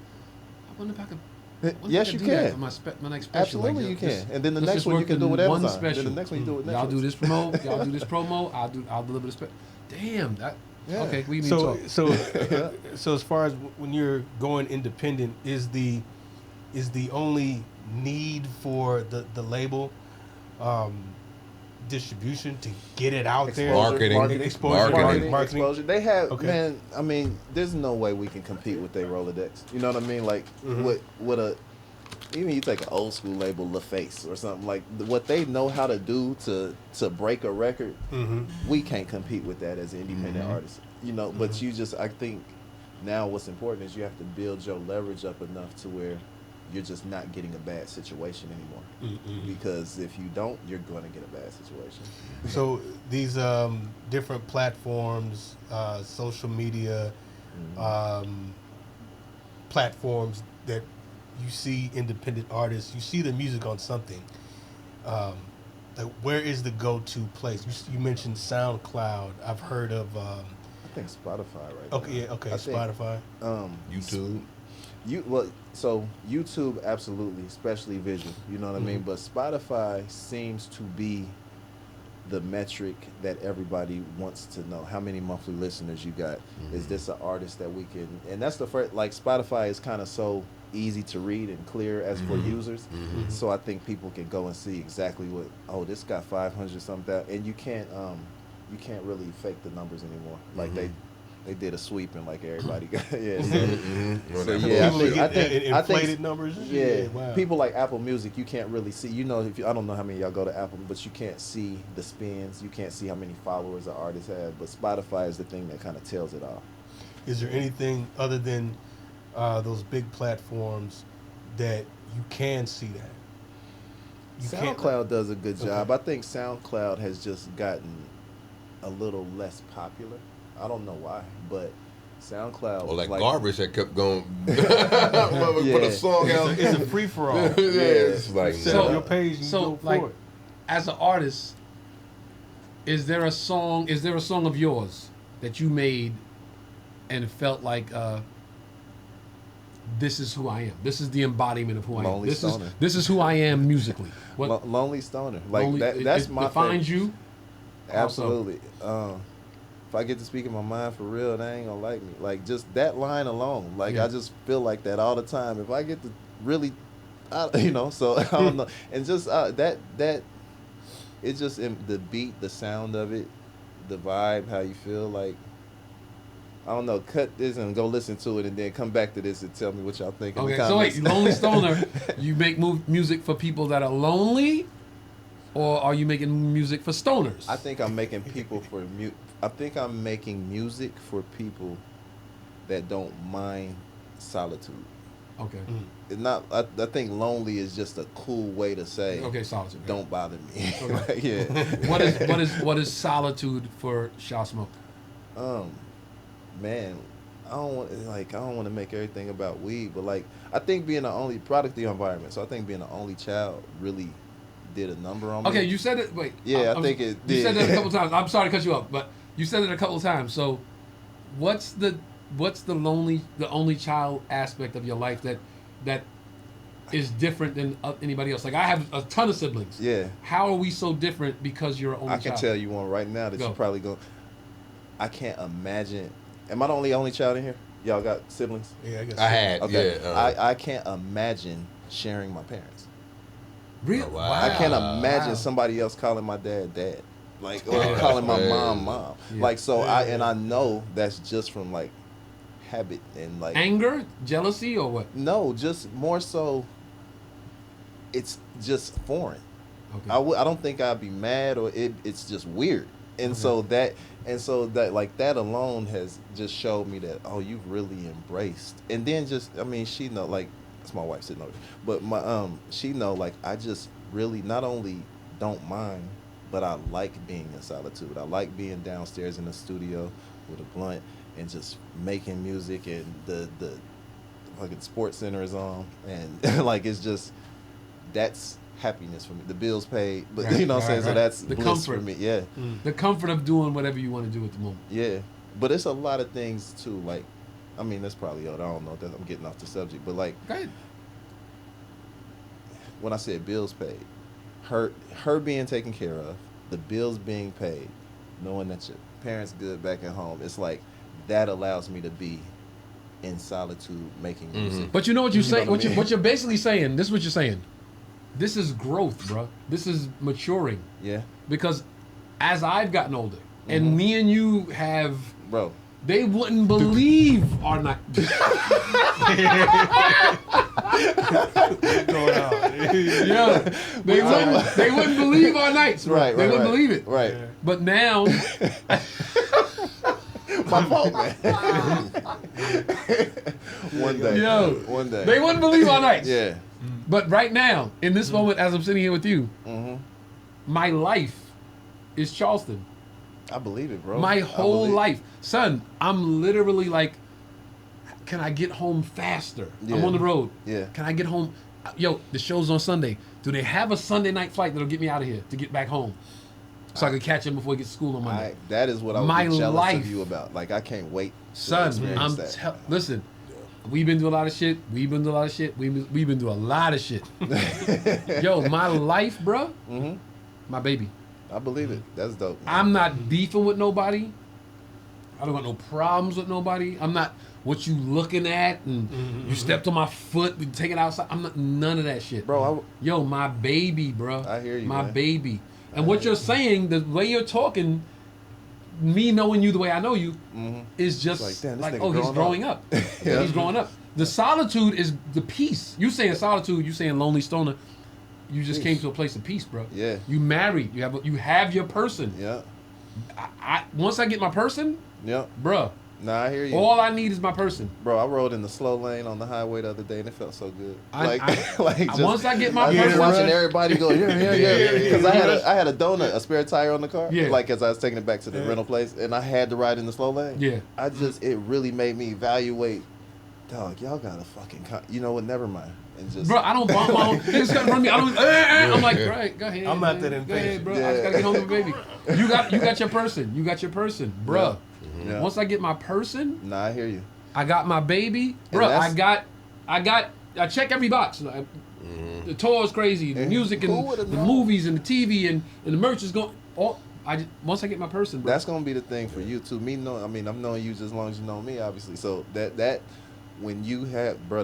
I wonder if I could. I wonder if Yes, I could you do that can. for my next special. Absolutely, Like, you can. just- And then the let's next just one you work can do in with one Amazon. special. Then the next one you do with Netflix. Y'all do this promo. Y'all do this promo. I'll deliver the special. Damn, that. Yeah. Okay, we need to So talk. so as far as when you're going independent, is the only need for the label distribution to get it out there? Marketing. Exposure, Marketing. marketing. Exposure. They have, Okay. man. I mean, there's no way we can compete with their Rolodex. You know what I mean? Like with a, even you take an old school label, LaFace or something like what they know how to do to break a record. We can't compete with that as an independent artist. You know, but you just, I think now what's important is you have to build your leverage up enough to where you're just not getting a bad situation anymore. Because if you don't, you're going to get a bad situation. So these different platforms, social media platforms that you see independent artists, you see the music on something. Like where is the go-to place? You mentioned SoundCloud. I've heard of. I think Spotify right Okay, now. yeah, okay, I think, Spotify. YouTube. So YouTube absolutely, especially visual. You know what I mean. But Spotify seems to be the metric that everybody wants to know. How many monthly listeners you got? Is this an artist that we can? And that's the first. Like Spotify is kind of so easy to read and clear as for users. So I think people can go and see exactly what. Oh, this got 500 something. And you can't really fake the numbers anymore. Like they did a sweep and like everybody got yeah. So yeah, I think inflated numbers. Yeah, Wow. people like Apple Music, you can't really see. You know, I don't know how many of y'all go to Apple, but you can't see the spins. You can't see how many followers an artist have. But Spotify is the thing that kind of tells it all. Is there anything other than those big platforms that you can see that? You can't- SoundCloud does a good job. I think SoundCloud has just gotten a little less popular. I don't know why, but SoundCloud Or was like garbage that kept going. Put a song out. It's a free for all. Yeah, it's like Set So- up your page and So, go like, for it. as an artist, is there a song of yours that you made and felt like this is who I am. This is the embodiment of who I am. Lonely Stoner. This is who I am musically. What Lonely Stoner, like Lonely- that's it my defines favorite. you. How so? Absolutely. If I get to speak in my mind for real, they ain't gonna like me. Like just that line alone. Like Yeah. I just feel like that all the time. If I get to really, you know. So I don't know. And just that it's just in the beat, the sound of it, the vibe, how you feel. Like I don't know. Cut this and go listen to it, and then come back to this and tell me what y'all think. In the Okay, so wait, comments. Lonely Stoner, you make music for people that are lonely, or are you making music for stoners? I think I'm making people for I think I'm making music for people that don't mind solitude. Okay. It's not. I think lonely is just a cool way to say. Okay, solitude. yeah. Don't bother me. Okay. Like, yeah. What is solitude for SHASMOAK? Man, I don't want to make everything about weed, but like I think being the only product of the environment. So I think being the only child really did a number on me. Okay, you said it. Wait. Yeah, I think it You did. said that a couple times. I'm sorry to cut you off, but you said it a couple times. So, what's the only child aspect of your life that is different than anybody else? Like I have a ton of siblings. Yeah. How are we so different because you're an only I can child? tell you one right now that Go. you probably go. I can't imagine. Am I the only child in here? Y'all got siblings? Yeah, I guess. I had, Okay. yeah. I can't imagine sharing my parents. Really? Oh, wow. I can't imagine Wow. somebody else calling my dad, like, or Yeah. calling my Yeah. mom. Yeah. Like, so Yeah. I know that's just from like habit and like Anger, jealousy, or what? no, just more so. It's just foreign. Okay. I don't think I'd be mad or it's just weird. And so that like that alone has just showed me that you've really embraced. And then just she know, like that's my wife sitting over there. But my she know, like I just really not only don't mind, but I like being in solitude. I like being downstairs in the studio with a blunt and just making music, and the fucking sports center is on, and like it's just that's happiness for me. The bills paid, but Right, you know what I'm saying. So that's the bliss comfort for me. Yeah, The comfort of doing whatever you want to do at the moment. yeah. But it's a lot of things too. Like, I mean, that's probably I don't know. I'm getting off the subject, but like, Go ahead. when I said bills paid, her being taken care of, the bills being paid, knowing that your parents good back at home, it's like that allows me to be in solitude making music. But you know what you say? know what I mean? What you're basically saying? This is what you're saying. This is growth, bro. This is maturing. Yeah, Because as I've gotten older, and me and you have, bro. they wouldn't believe our night. Going out. Yeah, they wouldn't believe our nights, bro. Right, They right, wouldn't right. believe it. Right. But now, My fault, man. One day. Yo, One day. they wouldn't believe our nights. Yeah. But right now, in this moment, as I'm sitting here with you, my life is Charleston. I believe it, bro. My I whole believe it. life. Son, I'm literally like, can I get home faster? Yeah. I'm on the road. Yeah. Can I get home? Yo, the show's on Sunday. Do they have a Sunday night flight that'll get me out of here to get back home? So I can catch him before he gets to school on Monday. That is what I My was jealous life. of you about. Like, I can't wait to Son, experience that. listen, we've been through a lot of shit. We've been through a lot of shit. We've been through a lot of shit. Yo, my life, bro, my baby. I believe it. That's dope. man. I'm not beefing with nobody. I don't got no problems with nobody. I'm not what you looking at and you stepped on my foot, we take it outside. I'm not none of that shit. Bro, Yo, my baby, bro. I hear you, My man. baby. And what you're saying, the way you're talking, me knowing you the way I know you, is just It's like, damn, this like, nigga oh, he's growing growing up. up. He's growing up. The solitude is the peace. You saying solitude, you saying lonely stoner. You just came to a place of peace, bro. Yeah. You married. You have your person. Yeah. Once I get my person, Yeah. bruh, Nah, I hear you. all I need is my person. Bro, I rode in the slow lane on the highway the other day and it felt so good. I- once I get my I was person- watching everybody go, yeah. Yeah. Because I had a donut, a spare tire on the car. Yeah. Like as I was taking it back to the rental place and I had to ride in the slow lane. Yeah. It really made me evaluate, dog, y'all got a fucking, you know what, never mind. And just, Bro, I don't bump my own. Niggas cut in front of me. I don't. I'm like, right, go ahead. I'm not man. that Go impatient. ahead, bro. I Yeah. just gotta get home with my baby. You got your person. You got your person, bro. Yeah. Once I get my person, Nah, I hear you. I got my baby, bro. that's- I check every box. Like, the tour is crazy. The And music who and would've the known? movies and the TV and the merch is going. Once I get my person, bro. That's gonna be the thing for you too. I've known you just as long as you know me, obviously. So that when you have, bro,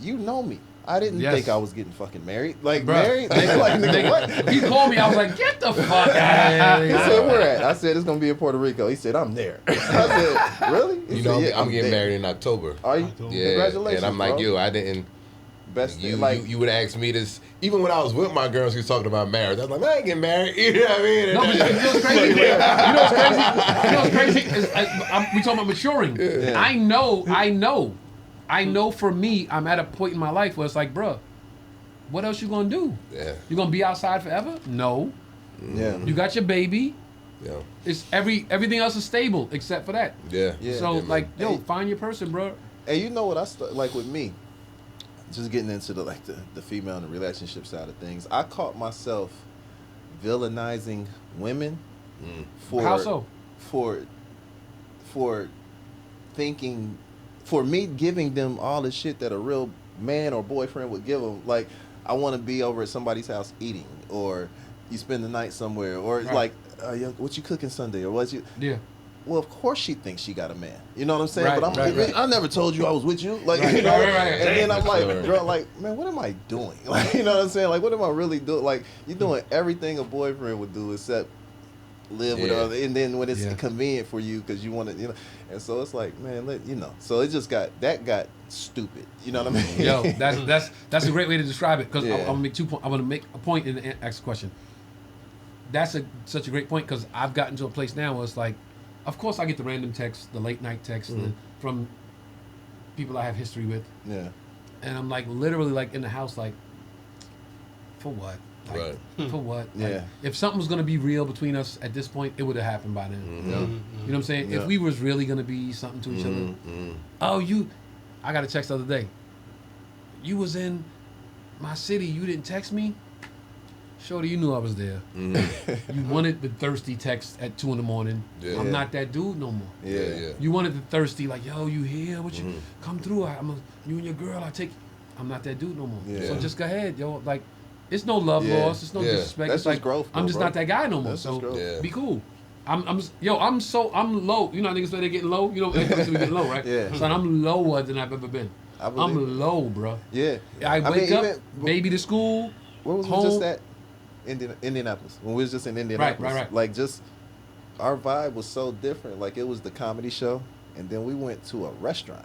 you know me. I didn't Yes. think I was getting fucking married. Like Bruh. married? Nigga, what? He called me. I was like, get the fuck out of He here. said, where at? I said, it's going to be in Puerto Rico. He said, I'm there. I said, really? He You said, know, yeah, I'm getting there. married in October. Are you? Yeah, Congratulations, and I'm like, bro. yo, I didn't. Best You, thing, like, you would ask me this even when I was with my girls. She was talking about marriage. I was like, man, I ain't getting married. You know what I mean? No, but you know what's crazy? You know what's crazy? Is, we talking about maturing. Yeah. I know for me, I'm at a point in my life where it's like, bruh, what else you gonna do? Yeah, You gonna be outside forever? No. yeah. You got your baby. yeah, It's everything else is stable except for that. yeah. Yeah. So Yeah, man. like, yo, Hey. find your person, bro. And you know what like with me, just getting into the female and the relationship side of things, I caught myself villainizing women for How so? for thinking, for me giving them all the shit that a real man or boyfriend would give them. Like, I want to be over at somebody's house eating, or you spend the night somewhere, or Right. like, what you cooking Sunday, or what you. Yeah. Well, of course she thinks she got a man. You know what I'm saying? Right, But right. I never told you I was with you. Like, Right, you know, right, right. and then I'm like, Sure. girl, like, man, what am I doing? Like, you know what I'm saying? Like, what am I really doing? Like, you're doing everything a boyfriend would do except live with Yeah. other. And then when it's Yeah. convenient for you because you want to, you know. And so it's like, man, So it just got stupid. You know what I mean? Yo, that's a great way to describe it. Because Yeah. I'm gonna make 2 points. I'm gonna make a point and ask a question. That's such a great point because I've gotten to a place now where it's like, of course I get the random texts, the late night texts from people I have history with, Yeah. and I'm like literally like in the house like, for what? Like, Right. For what? Like, Yeah. if something was gonna be real between us at this point, it would have happened by then. You know what I'm saying? Yeah. If we was really gonna be something to each other, I got a text the other day. You was in my city. You didn't text me. Shorty, you knew I was there. You wanted the thirsty text at 2 a.m. Yeah. I'm not that dude no more. Yeah. You wanted the thirsty, like, yo, you here? What you come through? You and your girl. I'm not that dude no more. Yeah. So just go ahead, yo. Like, it's no love loss. It's no disrespect. That's It's like just growth, I'm just bro. not that guy no more. That's So just growth. Yeah. be cool. I'm low. You know how niggas say they getting low? You know, they getting low, right? Yeah. So I'm lower than I've ever been. I believe it. I'm low, bro. Yeah. I wake up, even- baby to school, Where was we home. just at? Indianapolis. When we was just in Indianapolis. Right. Like, just, our vibe was so different. Like, it was the comedy show, and then we went to a restaurant.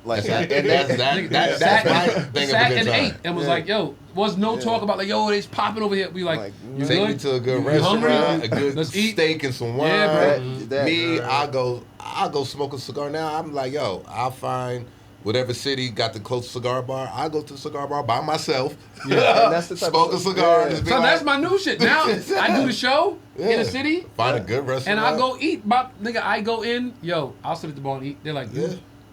Like, That's Sat- my thing of a sat good and time. ate and was Yeah. like, yo, was no talk about like, yo, it's popping over here. We like, you Take good? me to a good You restaurant, hungry? a good Let's eat. steak and some wine. Yeah, bro. That- I'll go smoke a cigar. Now I'm like, yo, I'll find whatever city got the closest cigar bar. I'll go to the cigar bar by myself. And that's the type Smoke of a cigar. yeah. Just be So like, that's my new shit. Now I do the show in the city. Find a good restaurant. And I go eat. But nigga, I go in. Yo, I'll sit at the bar and eat. They're like, Yeah.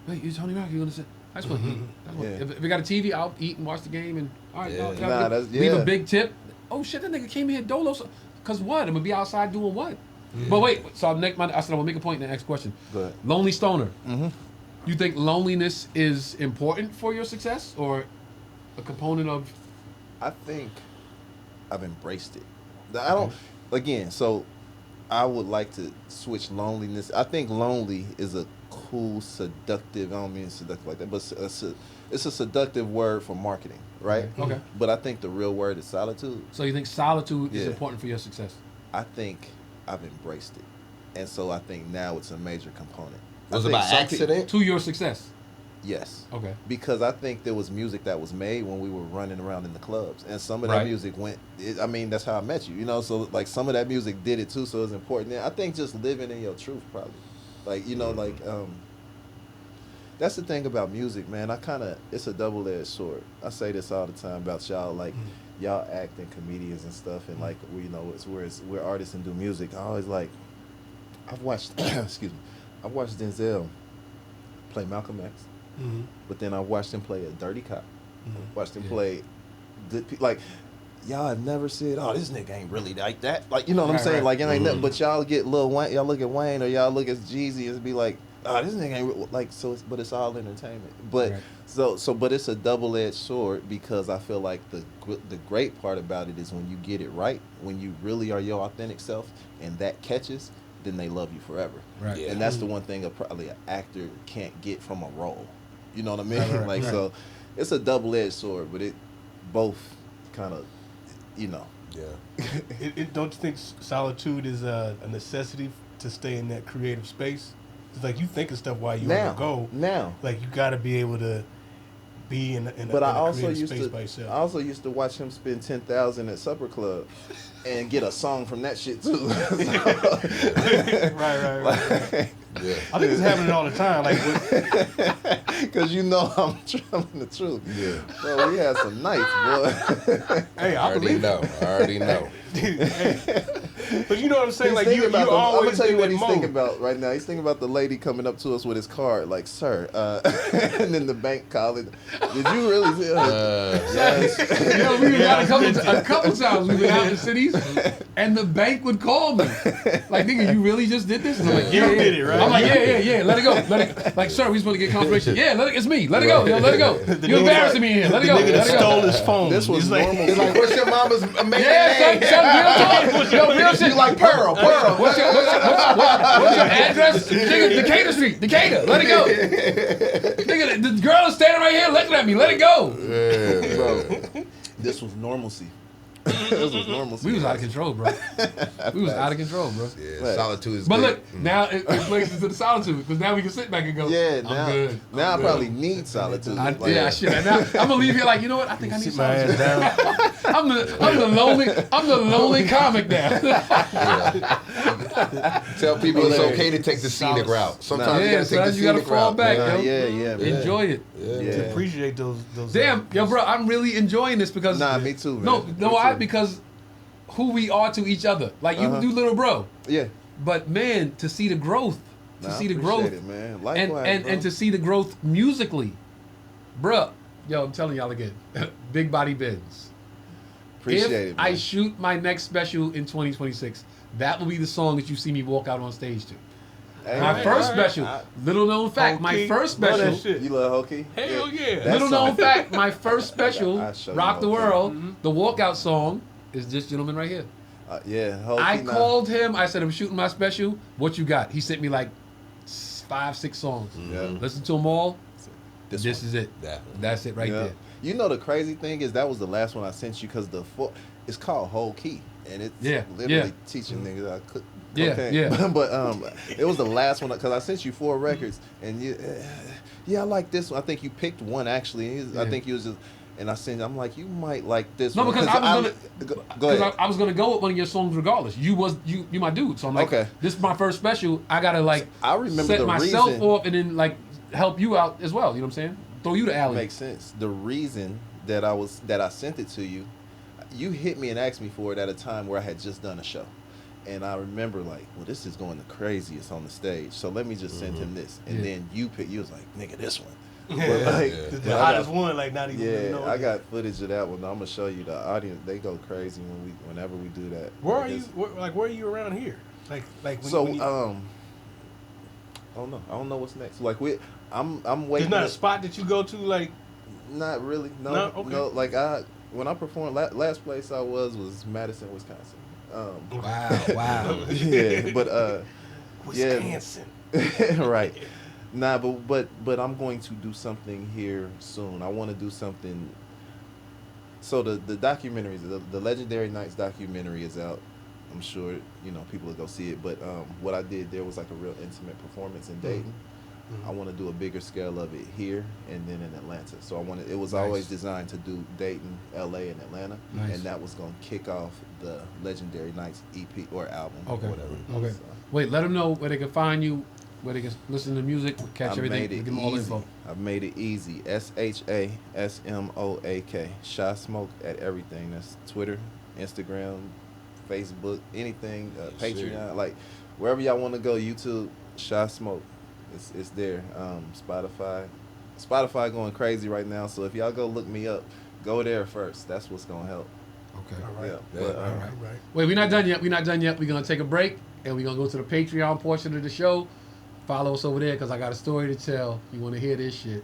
wait, you Tony Rock? You gonna sit? I just want to eat. Yeah. If we got a TV, I'll eat and watch the game. And all right, Yeah. y'all Nah, leave that's- a yeah. big tip. Oh shit, that nigga came here dolo. Cause what? I'm gonna be outside doing what? But wait, so I said I'm gonna make a point in the next question. Go ahead. Lonely stoner. Mm-hmm. You think loneliness is important for your success or a component of? I think I've embraced it. I don't, again, so I would like to switch loneliness. I think lonely is a cool, seductive, I don't mean seductive like that, but it's a seductive word for marketing, right? Okay. But I think the real word is solitude. So you think solitude is Yeah. important for your success? I think I've embraced it. And so I think now it's a major component. Was I it think by some accident? To your success. Yes. Okay. Because I think there was music that was made when we were running around in the clubs, and some of that Right. music went. I mean, that's how I met you, you know. So like some of that music did it too, so it's important. And I think just living in your truth, probably, like you know, like that's the thing about music, man. It's a double-edged sword. I say this all the time about y'all, like y'all acting comedians and stuff, and like we're artists and do music. I always like, I've watched, excuse me, I've watched Denzel play Malcolm X. But then I watched him play a dirty cop. Watched him play good like y'all have never said, oh, this nigga ain't really like that. Like, you know what I'm Right, saying? right. Like, it ain't nothing. But y'all get Lil Wayne, y'all look at Wayne or y'all look at Jeezy and be like, oh, this nigga ain't like, so but it's all entertainment. But Right. but it's a double-edged sword because I feel like the great part about it is when you get it right, when you really are your authentic self and that catches, then they love you forever. Right. Yeah. And that's the one thing probably an actor can't get from a role. You know what I mean? Right, like, right. so it's a double-edged sword, but it both kind of, you know. Yeah. Don't you think solitude is a necessity to stay in that creative space? It's like you think of stuff while you on the go. Now. Like you got to be able to be in a But I also creative used space to, by yourself. I also used to watch him spend 10,000 at Supper Club, and get a song from that shit too. right. Yeah. I think it's happening all the time. Like, Because you know I'm telling the truth. Yeah. Bro, we had some nights, boy. hey, I I already believe know. I already know. But you know what I'm saying? He's Like thinking you about I'm always gonna tell you in what that he's mode. thinking about right now. He's thinking about the lady coming up to us with his card, like, sir, and then the bank calling. Did you really see her? Yes. Yo, we was out a couple times. We went out in cities, and the bank would call me. Like, nigga, you really just did this? And I'm like, You did it, right? I'm like, yeah. Let it go. Like, sir, we supposed to get confirmation. Yeah, it's me. Let it go. Yo, let it go. You're embarrassing me in here. Let it go. Nigga that Let it stole go. his phone. This was He's like, normal. It's like, what's your mama's maiden Yeah, name? son, real talk. Yo, real shit. You like Pearl. What's your address? Nigga, Decatur Street. Decatur. Let it go. Nigga, the girl is standing right here looking at me. Let it go. Bro, this was normalcy. This was normalcy. We was out of control, bro. We was out of control, bro. Yeah, Right. solitude is But big. look, now it plays into the solitude because now we can sit back and go. Yeah, I'm now, good. now I'm I good. probably need solitude. I, Like, yeah, shit. Now I'm gonna leave here like, you know what? I think I need sit my solitude. ass down. I'm the lonely comic now. Tell people it's Hilarious. okay to take the scenic route. Sometimes Yeah, you gotta take son, the you gotta scenic fall route. back, man. yo. yeah, man. Enjoy it. Yeah. Yeah. To appreciate those. Damn, yo, bro, I'm really enjoying this because Nah, me too, man. No, Me no, why? too. Because who we are to each other. Like you do, little bro. Yeah. But man, to see the growth, to Nah, I see the appreciate growth, it, man. and Likewise, and, bro. and to see the growth musically, bruh. Yo, I'm telling y'all again, big body Benz, Appreciate if it, man. I shoot my next special in 2026, that will be the song that you see me walk out on stage to. Hey, My man, first all right. special, little known fact, my Hokey. first Love that special, shit. You love Hokey? Hell yeah. That little song- known fact, my first special, I'll show you Rock the Hokey. World, the walkout song is this gentleman right here. Yeah, Hokey. I now- called him. I said, I'm shooting my special. What you got? He sent me like 5, 6 songs. Yeah. Listen to them all. This one. is it. Definitely. That's it right Yeah. there. You know the crazy thing is that was the last one I sent you because it's called Whole Key and it's literally teaching niggas how to cook. Yeah, cocaine. yeah. But it was the last one because I sent you 4 records and I like this one. I think you picked one actually. I think you was just. And I'm like, you might like this No, one. because I was Go ahead. I was gonna go with one of your songs regardless. You my dude. So I'm like, Okay. this is my first special. I gotta like I remember set the myself reason- off and then like help you out as well. You know what I'm saying? Throw you the alley. Makes sense. The reason that I sent it to you, you hit me and asked me for it at a time where I had just done a show. And I remember like, well, this is going the craziest on the stage. So let me just send him this. And then you was like, nigga, this one. But like, The but I hottest got- one, like not even. Yeah, know I it. got footage of that one. I'm gonna show you. The audience, they go crazy whenever we do that. Where are you? Because- Where are you around here? Like when, So when you, I don't know what's next. Like I'm waiting. there's not a to- spot that you go to like. Not really. No. No? Okay. No. Like when I performed, last place I was Madison, Wisconsin. Wow. Yeah, but Wisconsin. right. Nah, but I'm going to do something here soon. I want to do something. So the documentary, the Legendary Nights documentary is out. I'm sure people will go see it. But what I did there was like a real intimate performance in Dayton. I want to do a bigger scale of it here and then in Atlanta. So it was always designed to do Dayton, LA, and Atlanta, Nice. and that was going to kick off the Legendary Nights EP or album Okay. or whatever. Okay. So, Wait, let them know where they can find you, where they can listen to music, catch I everything, made it give them all the easy. info. I've made it easy. SHASMOAK. SHASMOAK at everything. That's Twitter, Instagram, Facebook, anything, Patreon, like wherever y'all want to go. YouTube, SHASMOAK. It's there. Spotify going crazy right now. So if y'all go look me up, go there first. That's what's gonna help. Okay. All right. Yeah. Yeah. But, All right. Wait, we're not done yet. We're going to take a break, and we're going to go to the Patreon portion of the show. Follow us over there, because I got a story to tell. You want to hear this shit.